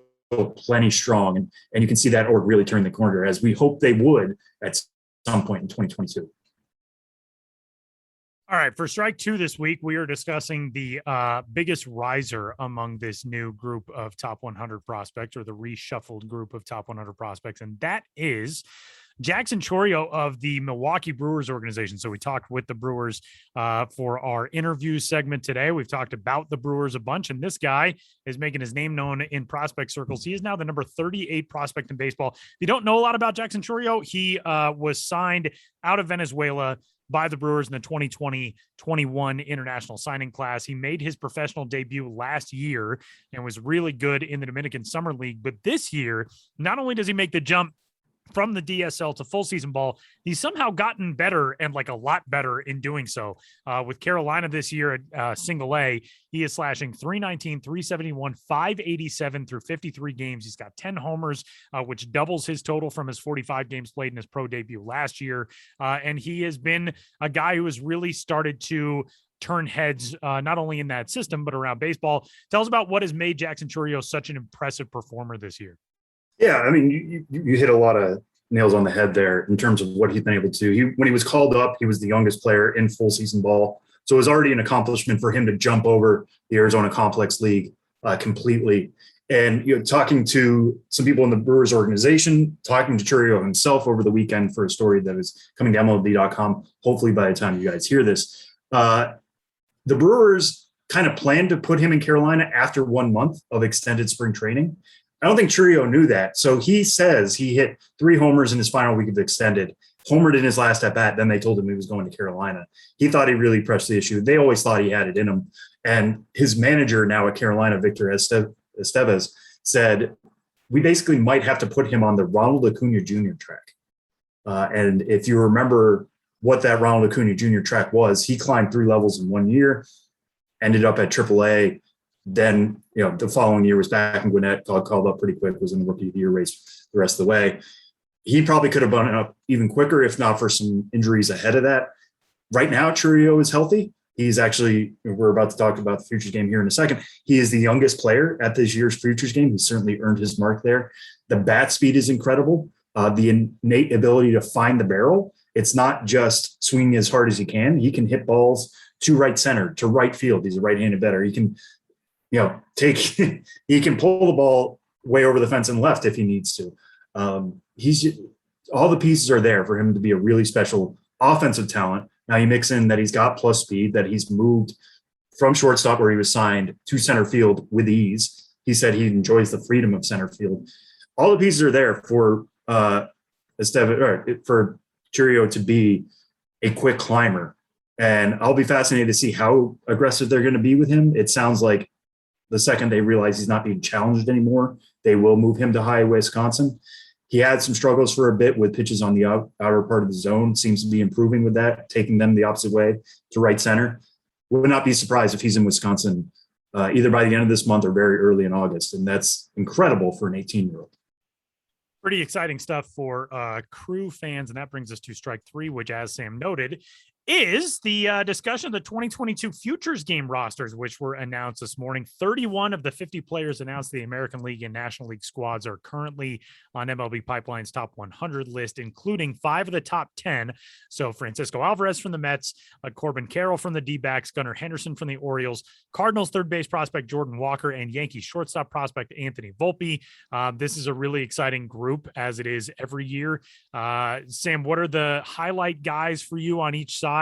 plenty strong, and you can see that org really turn the corner, as we hope they would at some point in 2022. All right, for strike 2 this week, we are discussing the biggest riser among this new group of top 100 prospects, or the reshuffled group of top 100 prospects, and that is Jackson Chourio of the Milwaukee Brewers organization. So we talked with the Brewers for our interview segment today. We've talked about the Brewers a bunch, and this guy is making his name known in prospect circles. He is now the number 38 prospect in baseball. If you don't know a lot about Jackson Chourio, he was signed out of Venezuela by the Brewers in the 2020-21 international signing class. He made his professional debut last year and was really good in the Dominican Summer League. But this year, not only does he make the jump from the DSL to full season ball, he's somehow gotten better, and like a lot better in doing so. With Carolina this year at single A, he is slashing .319, .371, .587 through 53 games. He's got 10 homers, which doubles his total from his 45 games played in his pro debut last year. And he has been a guy who has really started to turn heads, not only in that system, but around baseball. Tell us about what has made Jackson Chourio such an impressive performer this year. Yeah, I mean, you hit a lot of nails on the head there in terms of what he's been able to do. When he was called up, he was the youngest player in full season ball. So it was already an accomplishment for him to jump over the Arizona Complex League completely. And talking to some people in the Brewers organization, talking to Chourio himself over the weekend for a story that is coming to MLB.com, hopefully by the time you guys hear this, the Brewers kind of planned to put him in Carolina after 1 month of extended spring training. I don't think Chourio knew that. So he says he hit 3 homers in his final week of extended, homered in his last at bat. Then they told him he was going to Carolina. He thought he really pressed the issue. They always thought he had it in him. And his manager now at Carolina, Victor Estevez, said, we basically might have to put him on the Ronald Acuna Jr. track. And if you remember what that Ronald Acuna Jr. track was, he climbed 3 levels in 1 year, ended up at AAA. Then, the following year was back in Gwinnett, called up pretty quick, was in the rookie of the year race the rest of the way. He probably could have gone up even quicker if not for some injuries ahead of that. Right now, Chourio is healthy. He's actually, we're about to talk about the Futures game here in a second. He is the youngest player at this year's Futures game. He certainly earned his mark there. The bat speed is incredible. The innate ability to find the barrel. It's not just swinging as hard as he can. He can hit balls to right center, to right field. He's a right-handed batter. He can he can pull the ball way over the fence and left if he needs to. All the pieces are there for him to be a really special offensive talent. Now you mix in that he's got plus speed, that he's moved from shortstop where he was signed to center field with ease. He said he enjoys the freedom of center field. All the pieces are there for Chourio to be a quick climber. And I'll be fascinated to see how aggressive they're going to be with him. It sounds like the second they realize he's not being challenged anymore, they will move him to high Wisconsin. He had some struggles for a bit with pitches on the outer part of the zone, seems to be improving with that, taking them the opposite way to right center. Would not be surprised if he's in Wisconsin either by the end of this month or very early in August. And that's incredible for an 18-year-old. Pretty exciting stuff for Crew fans. And that brings us to strike 3, which, as Sam noted, is the discussion of the 2022 Futures game rosters, which were announced this morning. 31 of the 50 players announced in the American League and National League squads are currently on MLB Pipeline's top 100 list, including 5 of the top 10. So Francisco Alvarez from the Mets, Corbin Carroll from the D-backs, Gunnar Henderson from the Orioles, Cardinals third base prospect Jordan Walker, and Yankees shortstop prospect Anthony Volpe. This is a really exciting group, as it is every year. Sam, what are the highlight guys for you on each side?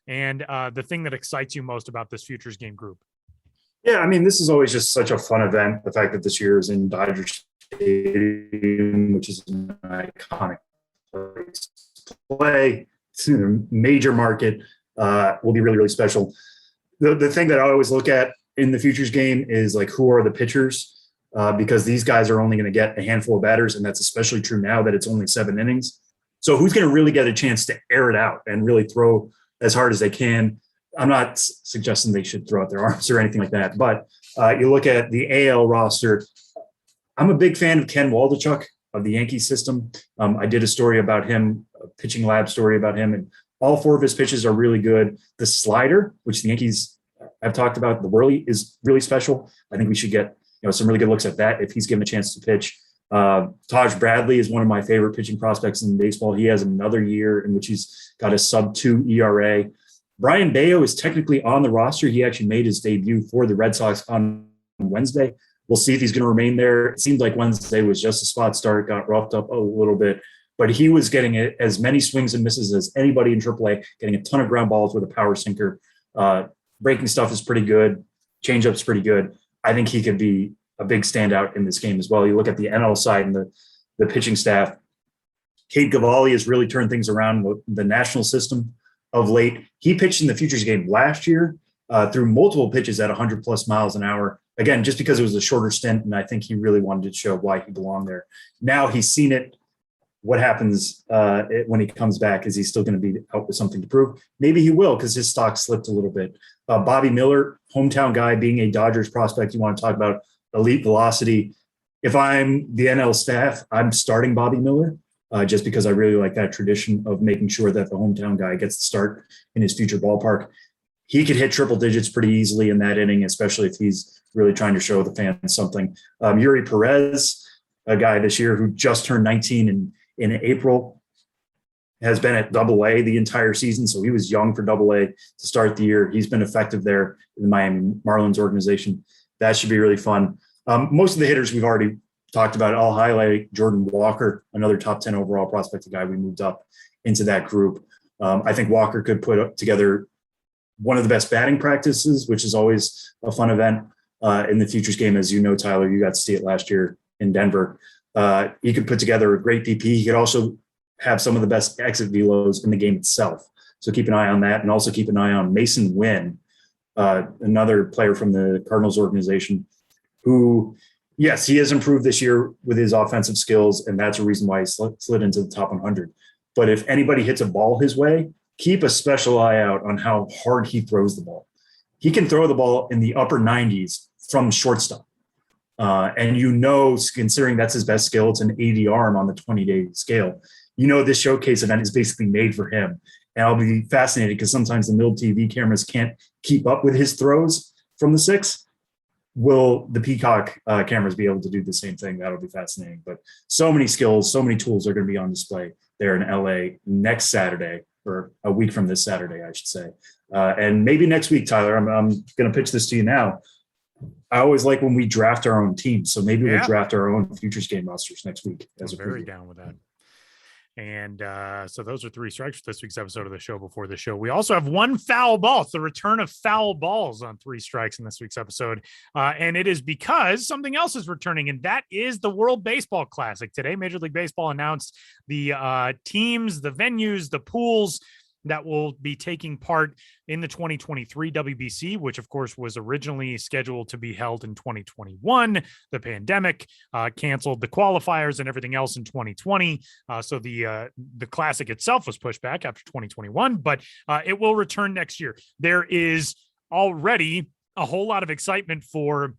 And the thing that excites you most about this Futures game group? Yeah, I mean, this is always just such a fun event. The fact that this year is in Dodger Stadium, which is an iconic place to play, it's in a major market, will be really, really special. The thing that I always look at in the Futures game is like, who are the pitchers? because these guys are only going to get a handful of batters, and that's especially true now that it's only 7 innings. So who's going to really get a chance to air it out and really throw as hard as they can? I'm not suggesting they should throw out their arms or anything like that, but you look at the AL roster. I'm a big fan of Ken Waldichuk of the Yankee system. I did a story about him, a pitching lab story about him, and all 4 of his pitches are really good. The slider, which the Yankees have talked about, the whirly is really special. I think we should get some really good looks at that if he's given a chance to pitch. Taj Bradley is one of my favorite pitching prospects in baseball. He has another year in which he's got a sub-2 ERA. Brian Bayo is technically on the roster. He actually made his debut for the Red Sox on Wednesday. We'll see if he's going to remain there. It seemed like Wednesday was just a spot start, got roughed up a little bit, but he was getting as many swings and misses as anybody in AAA, getting a ton of ground balls with a power sinker. Breaking stuff is pretty good. Changeup's pretty good. I think he could be a big standout in this game as well. You look at the NL side and the pitching staff. Cade Cavalli has really turned things around with the national system of late. He pitched in the Futures game last year, threw multiple pitches at 100 plus miles an hour. Again, just because it was a shorter stint, and I think he really wanted to show why he belonged there. Now he's seen it. What happens when he comes back? Is he still going to be out with something to prove? Maybe he will, because his stock slipped a little bit. Bobby Miller, hometown guy, being a Dodgers prospect, you want to talk about elite velocity. If I'm the NL staff, I'm starting Bobby Miller just because I really like that tradition of making sure that the hometown guy gets the start in his future ballpark. He could hit triple digits pretty easily in that inning, especially if he's really trying to show the fans something. Yuri Perez, a guy this year who just turned 19 in April, has been at Double-A the entire season. So he was young for Double-A to start the year. He's been effective there in the Miami Marlins organization. That should be really fun. Most of the hitters we've already talked about. I'll highlight Jordan Walker, another top 10 overall prospect, a guy we moved up into that group. I think Walker could put together one of the best batting practices, which is always a fun event in the Futures game. As you know, Tyler, you got to see it last year in Denver. He could put together a great PP. He could also have some of the best exit velos in the game itself. So keep an eye on that. And also keep an eye on Mason Wynn, another player from the Cardinals organization who, yes, he has improved this year with his offensive skills. And that's a reason why he slid into the top 100. But if anybody hits a ball his way, keep a special eye out on how hard he throws the ball. He can throw the ball in the upper 90s from shortstop. And considering that's his best skill, it's an 80 arm on the 20-day scale. This showcase event is basically made for him. And I'll be fascinated because sometimes the middle TV cameras can't keep up with his throws from the 6. Will the Peacock cameras be able to do the same thing? That'll be fascinating. But so many skills, so many tools are going to be on display there in LA next Saturday, or a week from this Saturday, I should say. And maybe next week, Tyler, I'm going to pitch this to you now. I always like when we draft our own teams. So maybe we'll draft our own Futures game rosters next week. I'm very down with that. And so those are 3 strikes for this week's episode of the show. Before the show, we also have 1 foul ball. It's the return of foul balls on 3 strikes in this week's episode. And it is because something else is returning, and that is the World Baseball Classic. Today, Major League Baseball announced the teams, the venues, the pools that will be taking part in the 2023 WBC, which of course was originally scheduled to be held in 2021. The pandemic canceled the qualifiers and everything else in 2020. So the classic itself was pushed back after 2021, but it will return next year. There is already a whole lot of excitement for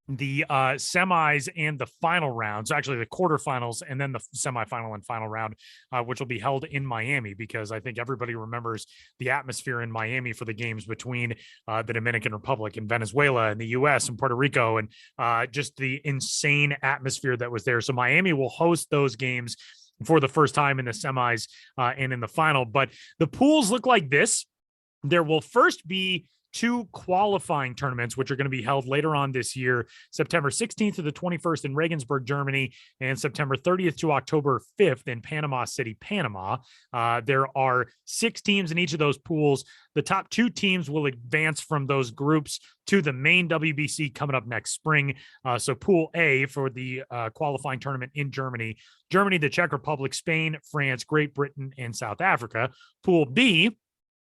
the semis and the final rounds, actually the quarterfinals and then the semifinal and final round, which will be held in Miami, because I think everybody remembers the atmosphere in Miami for the games between the Dominican Republic and Venezuela and the US and Puerto Rico, and just the insane atmosphere that was there. So Miami will host those games for the first time in the semis and in the final. But the pools look like this. There will first be 2 qualifying tournaments, which are going to be held later on this year, September 16th to the 21st in Regensburg, Germany, and September 30th to October 5th in Panama City, Panama. There are 6 teams in each of those pools. The top 2 teams will advance from those groups to the main WBC coming up next spring. So Pool A for the qualifying tournament in Germany, the Czech Republic, Spain, France, Great Britain, and South Africa. Pool B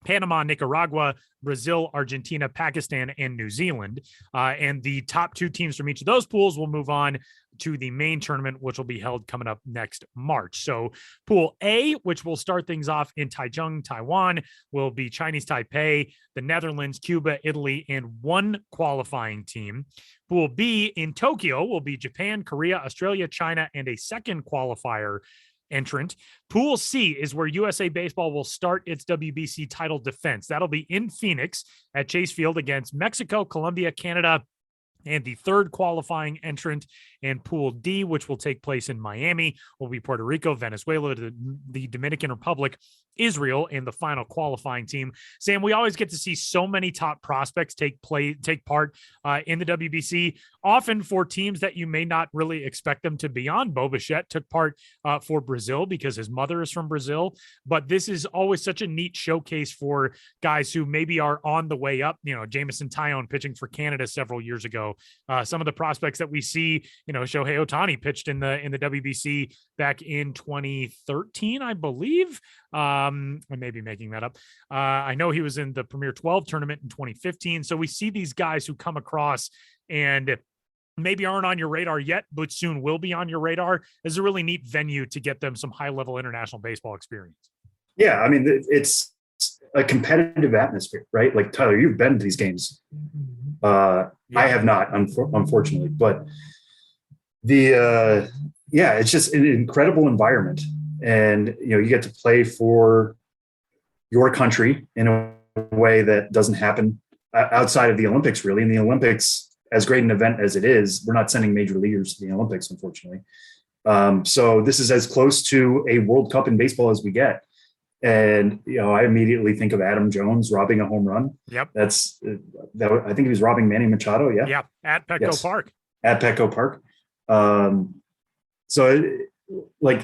Panama, Nicaragua, Brazil, Argentina, Pakistan, and New Zealand. And the top 2 teams from each of those pools will move on to the main tournament, which will be held coming up next March. So Pool A, which will start things off in Taichung, Taiwan, will be Chinese Taipei, the Netherlands, Cuba, Italy, and 1 qualifying team. Pool B in Tokyo will be Japan, Korea, Australia, China, and a 2nd qualifier entrant. Pool C is where USA Baseball will start its WBC title defense. That'll be in Phoenix at Chase Field against Mexico, Colombia, Canada, and the 3rd qualifying entrant. And Pool D, which will take place in Miami, will be Puerto Rico, Venezuela, the Dominican Republic, Israel, and the final qualifying team. Sam, we always get to see so many top prospects take part in the WBC, often for teams that you may not really expect them to be on. Bo Bichette took part for Brazil because his mother is from Brazil, but this is always such a neat showcase for guys who maybe are on the way up. Jameson Taillon pitching for Canada several years ago. Some of the prospects that we see, Shohei Ohtani pitched in the WBC back in 2013, I believe. I may be making that up. I know he was in the Premier 12 tournament in 2015. So we see these guys who come across and maybe aren't on your radar yet, but soon will be on your radar. This is a really neat venue to get them some high-level international baseball experience. Yeah, I mean, it's a competitive atmosphere, right? Like, Tyler, you've been to these games. I have not, unfortunately, but it's just an incredible environment. And, you get to play for your country in a way that doesn't happen outside of the Olympics, really. In the Olympics, as great an event as it is, we're not sending major leaguers to the Olympics, unfortunately. So this is as close to a World Cup in baseball as we get. And, I immediately think of Adam Jones robbing a home run. Yep. I think he was robbing Manny Machado. Yeah. Yeah. At Petco Park. At Petco Park.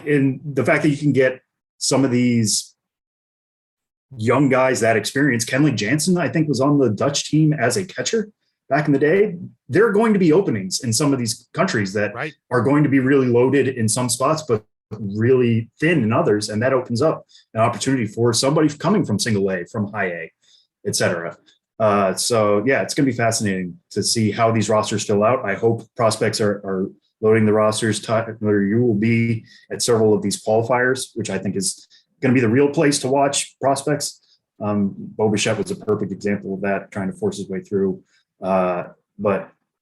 In the fact that you can get some of these young guys that experience, Kenley Jansen, I think, was on the Dutch team as a catcher back in the day. There are going to be openings in some of these countries that are going to be really loaded in some spots, but really thin in others. And that opens up an opportunity for somebody coming from single A, from high A, et cetera. It's going to be fascinating to see how these rosters fill out. I hope prospects are loading the rosters. Where you will be at several of these qualifiers, which I think is going to be the real place to watch prospects. Bo Bichette was a perfect example of that, trying to force his way through. And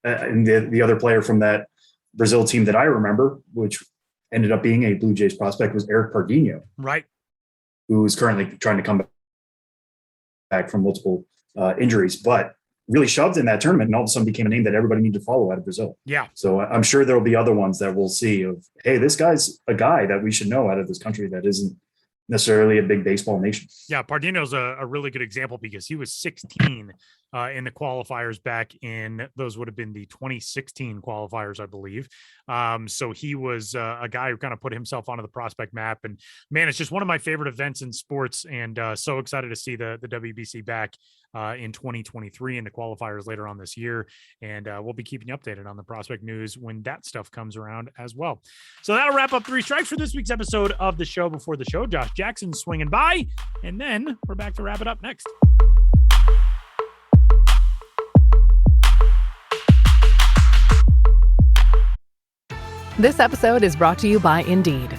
the other player from that Brazil team that I remember, which ended up being a Blue Jays prospect, was Eric Pardinho, right? Who is currently trying to come back from multiple injuries, but really shoved in that tournament and all of a sudden became a name that everybody needed to follow out of Brazil. Yeah. So I'm sure there'll be other ones that we'll see of, hey, this guy's a guy that we should know out of this country that isn't necessarily a big baseball nation. Yeah. Pardino's a really good example because he was 16 in the qualifiers back in, those would have been the 2016 qualifiers, I believe. So he was a guy who kind of put himself onto the prospect map, and man, it's just one of my favorite events in sports, and so excited to see the WBC back in 2023 and the qualifiers later on this year. And we'll be keeping you updated on the prospect news when that stuff comes around as well. So that'll wrap up Three Strikes for this week's episode of the show. Before the show, Josh Jackson swinging by, and then we're back to wrap it up next. This episode is brought to you by Indeed.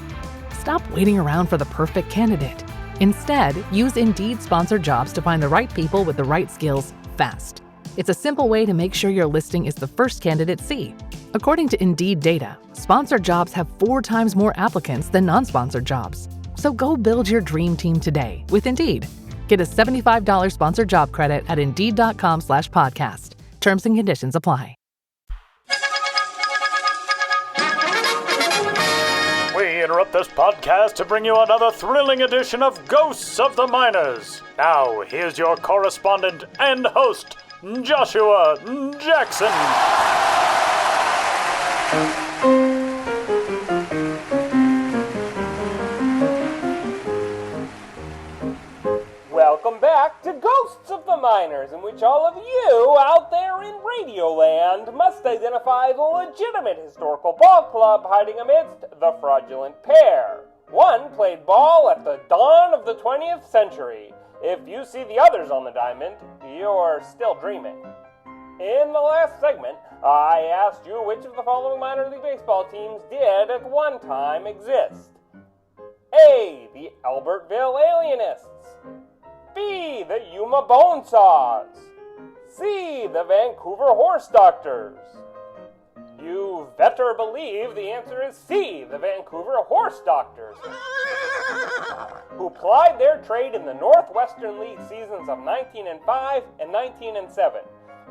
Stop waiting around for the perfect candidate. Instead, use Indeed sponsored jobs to find the right people with the right skills fast. It's a simple way to make sure your listing is the first candidates see. According to Indeed data, sponsored jobs have 4 times more applicants than non-sponsored jobs. So go build your dream team today with Indeed. Get a $75 sponsored job credit at Indeed.com/podcast. Terms and conditions apply. We interrupt this podcast to bring you another thrilling edition of Ghosts of the Miners. Now, here's your correspondent and host, Joshua Jackson. Welcome back to Ghosts of the Miners, in which all of you out there in Radioland must identify the legitimate historical ball club hiding amidst the fraudulent pair. One played ball at the dawn of the 20th century. If you see the others on the diamond, you're still dreaming. In the last segment, I asked you which of the following minor league baseball teams did at one time exist. A. The Albertville Alienists. B. The Yuma Bonesaws. C. The Vancouver Horse Doctors. You better believe the answer is C. The Vancouver Horse Doctors, who plied their trade in the Northwestern League seasons of 1905 and 1907.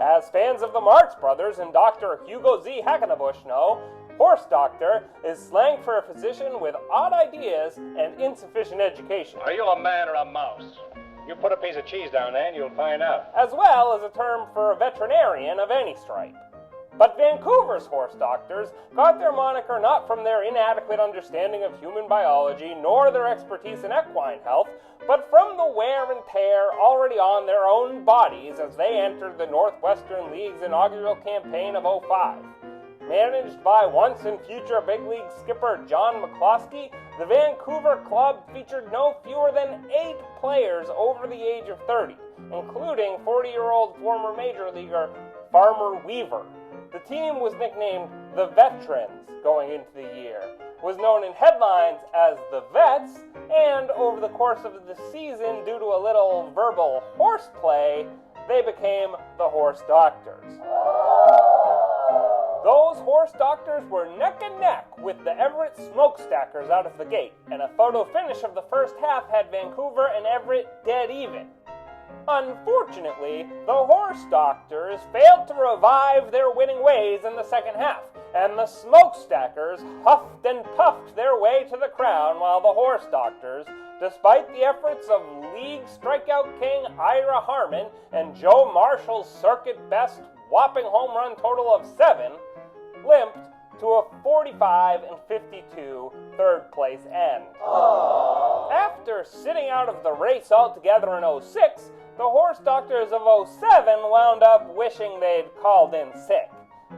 As fans of the Marx Brothers and Dr. Hugo Z. Hackenabush know, horse doctor is slang for a physician with odd ideas and insufficient education. Are you a man or a mouse? You put a piece of cheese down there and you'll find out. As well as a term for a veterinarian of any stripe. But Vancouver's horse doctors got their moniker not from their inadequate understanding of human biology nor their expertise in equine health, but from the wear and tear already on their own bodies as they entered the Northwestern League's inaugural campaign of '05. Managed by once and future big league skipper John McCloskey, the Vancouver club featured no fewer than 8 players over the age of 30, including 40-year-old former major leaguer Farmer Weaver. The team was nicknamed the Veterans going into the year, was known in headlines as the Vets, and over the course of the season, due to a little verbal horseplay, they became the Horse Doctors. Those Horse Doctors were neck and neck with the Everett Smokestackers out of the gate, and a photo finish of the first half had Vancouver and Everett dead even. Unfortunately, the Horse Doctors failed to revive their winning ways in the second half, and the Smokestackers huffed and puffed their way to the crown while the Horse Doctors, despite the efforts of league strikeout king Ira Harmon and Joe Marshall's circuit-best whopping home run total of 7, limped to a 45-52 third-place end. After sitting out of the race altogether in '06, the Horse Doctors of '07 wound up wishing they'd called in sick.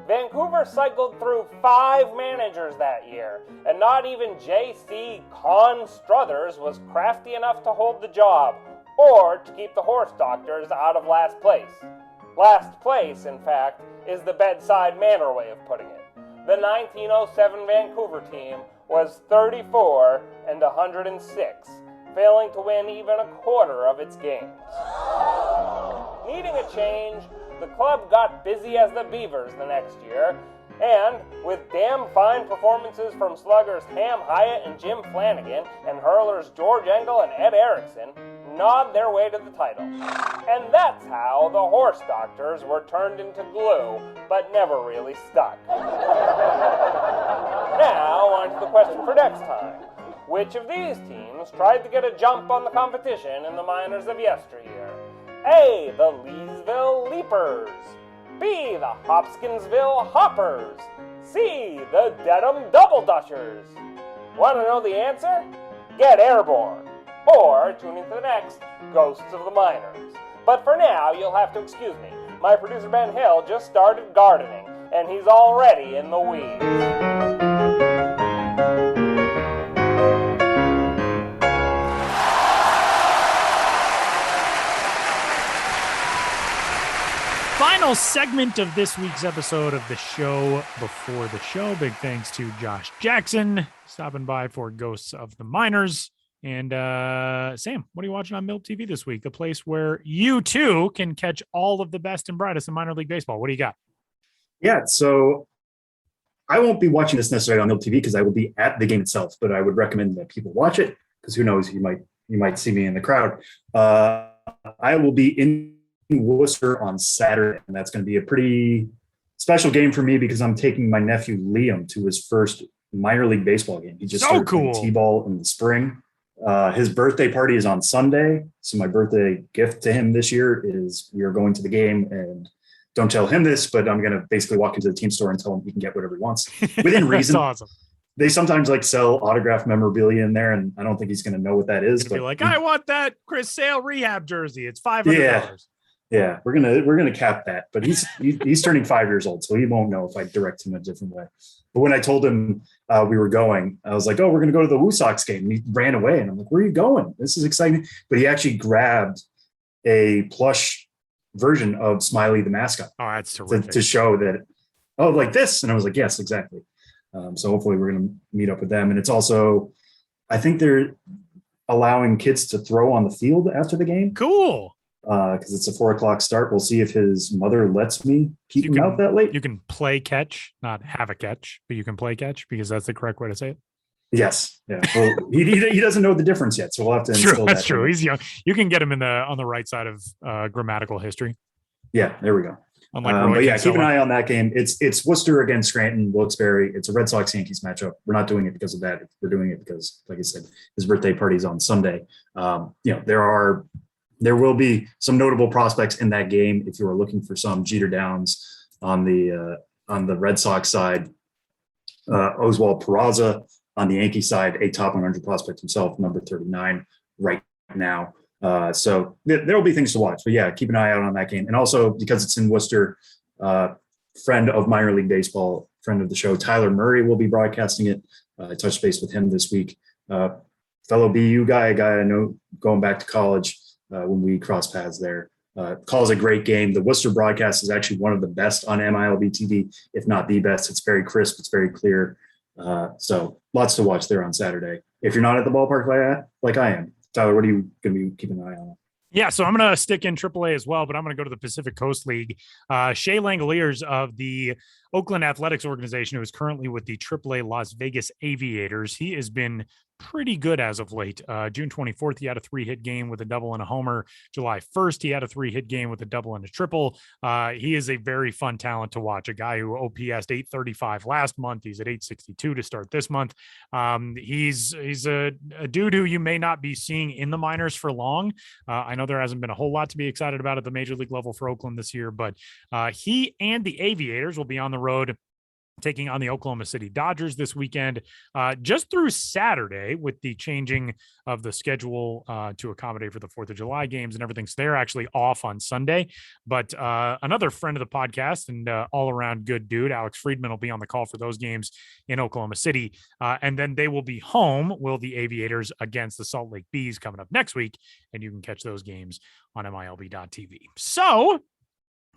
Vancouver cycled through 5 managers that year, and not even J.C. Con Struthers was crafty enough to hold the job, or to keep the Horse Doctors out of last place. Last place, in fact, is the bedside manner way of putting it. The 1907 Vancouver team was 34-106, failing to win even a quarter of its games. Needing a change, the club got busy as the Beavers the next year, and with damn fine performances from sluggers Ham Hyatt and Jim Flanagan and hurlers George Engel and Ed Erickson, gnawed their way to the title. And that's how the Horse Doctors were turned into glue, but never really stuck. Now, on to the question for next time. Which of these teams tried to get a jump on the competition in the minors of yesteryear? A. The Leesville Leapers. B. The Hopkinsville Hoppers. C. The Dedham Double Dutchers. Want to know the answer? Get airborne. Or tune into the next Ghosts of the Minors. But for now, you'll have to excuse me. My producer Ben Hill just started gardening, and he's already in the weeds. Final segment of this week's episode of the show before the show. Big thanks to Josh Jackson stopping by for Ghosts of the Minors. And Sam, what are you watching on MLB TV this week? The place where you too can catch all of the best and brightest in minor league baseball. What do you got? Yeah, so I won't be watching this necessarily on MLB TV because I will be at the game itself, but I would recommend that people watch it because who knows, you might see me in the crowd. I will be in Worcester on Saturday, and that's going to be a pretty special game for me because I'm taking my nephew Liam to his first minor league baseball game. He just started playing t-ball in the spring. His birthday party is on Sunday, so my birthday gift to him this year is we are going to the game, and don't tell him this, but I'm going to basically walk into the team store and tell him he can get whatever he wants within reason. That's awesome. They sometimes like sell autographed memorabilia in there, and I don't think he's going to know what that is. But be like, I want that Chris Sale rehab jersey. It's $500. Yeah, we're gonna cap that, but he's turning 5 years old, so he won't know if I direct him a different way. But when I told him we were going, I was like, "Oh, we're gonna go to the Woo Sox game," and he ran away, and I'm like, "Where are you going? This is exciting!" But he actually grabbed a plush version of Smiley the mascot. Oh, that's terrific. To show that, oh, like this, and I was like, "Yes, exactly." So hopefully we're gonna meet up with them, and it's also, I think they're allowing kids to throw on the field after the game. Cool. Because it's a 4:00 start. We'll see if his mother lets me keep him out that late. You can play catch, not have a catch, but you can play catch because that's the correct way to say it. Yes. Yeah. Well, he doesn't know the difference yet, so we'll have to instill That's that. true. He's young. You can get him on the right side of grammatical history. Yeah, there we go. Unlike but yeah, keep an eye on that game. It's Worcester against Scranton, Wilkes-Barre. It's a Red Sox-Yankees matchup. We're not doing it because of that. We're doing it because, like I said, his birthday party's on Sunday. There will be some notable prospects in that game. If you are looking for some, Jeter Downs on the Red Sox side, Oswald Peraza on the Yankee side, a top 100 prospect himself, number 39 right now. So there will be things to watch. But yeah, keep an eye out on that game. And also, because it's in Worcester, friend of minor league baseball, friend of the show, Tyler Murray will be broadcasting it. I touched base with him this week. Fellow BU guy, a guy I know going back to college. When we cross paths there. Calls a great game. The Worcester broadcast is actually one of the best on MILB TV, if not the best. It's very crisp. It's very clear. So lots to watch there on Saturday. If you're not at the ballpark like I am, Tyler, what are you going to be keeping an eye on? Yeah, so I'm going to stick in AAA as well, but I'm going to go to the Pacific Coast League. Shea Langoliers of the Oakland Athletics organization, who is currently with the AAA Las Vegas Aviators. He has been pretty good as of late. June 24th, he had a 3-hit game with a double and a homer. July 1st, he had a 3-hit game with a double and a triple. He is a very fun talent to watch, a guy who OPS'd 835 last month. He's at 862 to start this month. He's a dude who you may not be seeing in the minors for long. I know there hasn't been a whole lot to be excited about at the major league level for Oakland this year, but he and the Aviators will be on the road taking on the Oklahoma City Dodgers this weekend, just through Saturday with the changing of the schedule to accommodate for the 4th of July games and everything. So they're actually off on Sunday. But another friend of the podcast and all-around good dude, Alex Friedman, will be on the call for those games in Oklahoma City. And then they will be home, the Aviators, against the Salt Lake Bees coming up next week. And you can catch those games on MILB.TV. So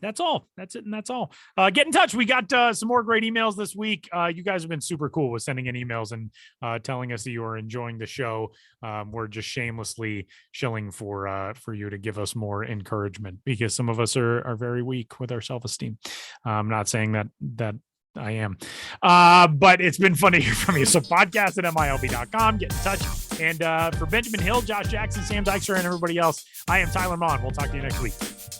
that's all. That's it. And that's all. Get in touch. We got some more great emails this week. You guys have been super cool with sending in emails and telling us that you are enjoying the show. We're just shamelessly shilling for you to give us more encouragement, because some of us are very weak with our self-esteem. I'm not saying that I am. But it's been fun to hear from you. So podcast at MILB.com. Get in touch. And for Benjamin Hill, Josh Jackson, Sam Dykstra, and everybody else, I am Tyler Maughan. We'll talk to you next week.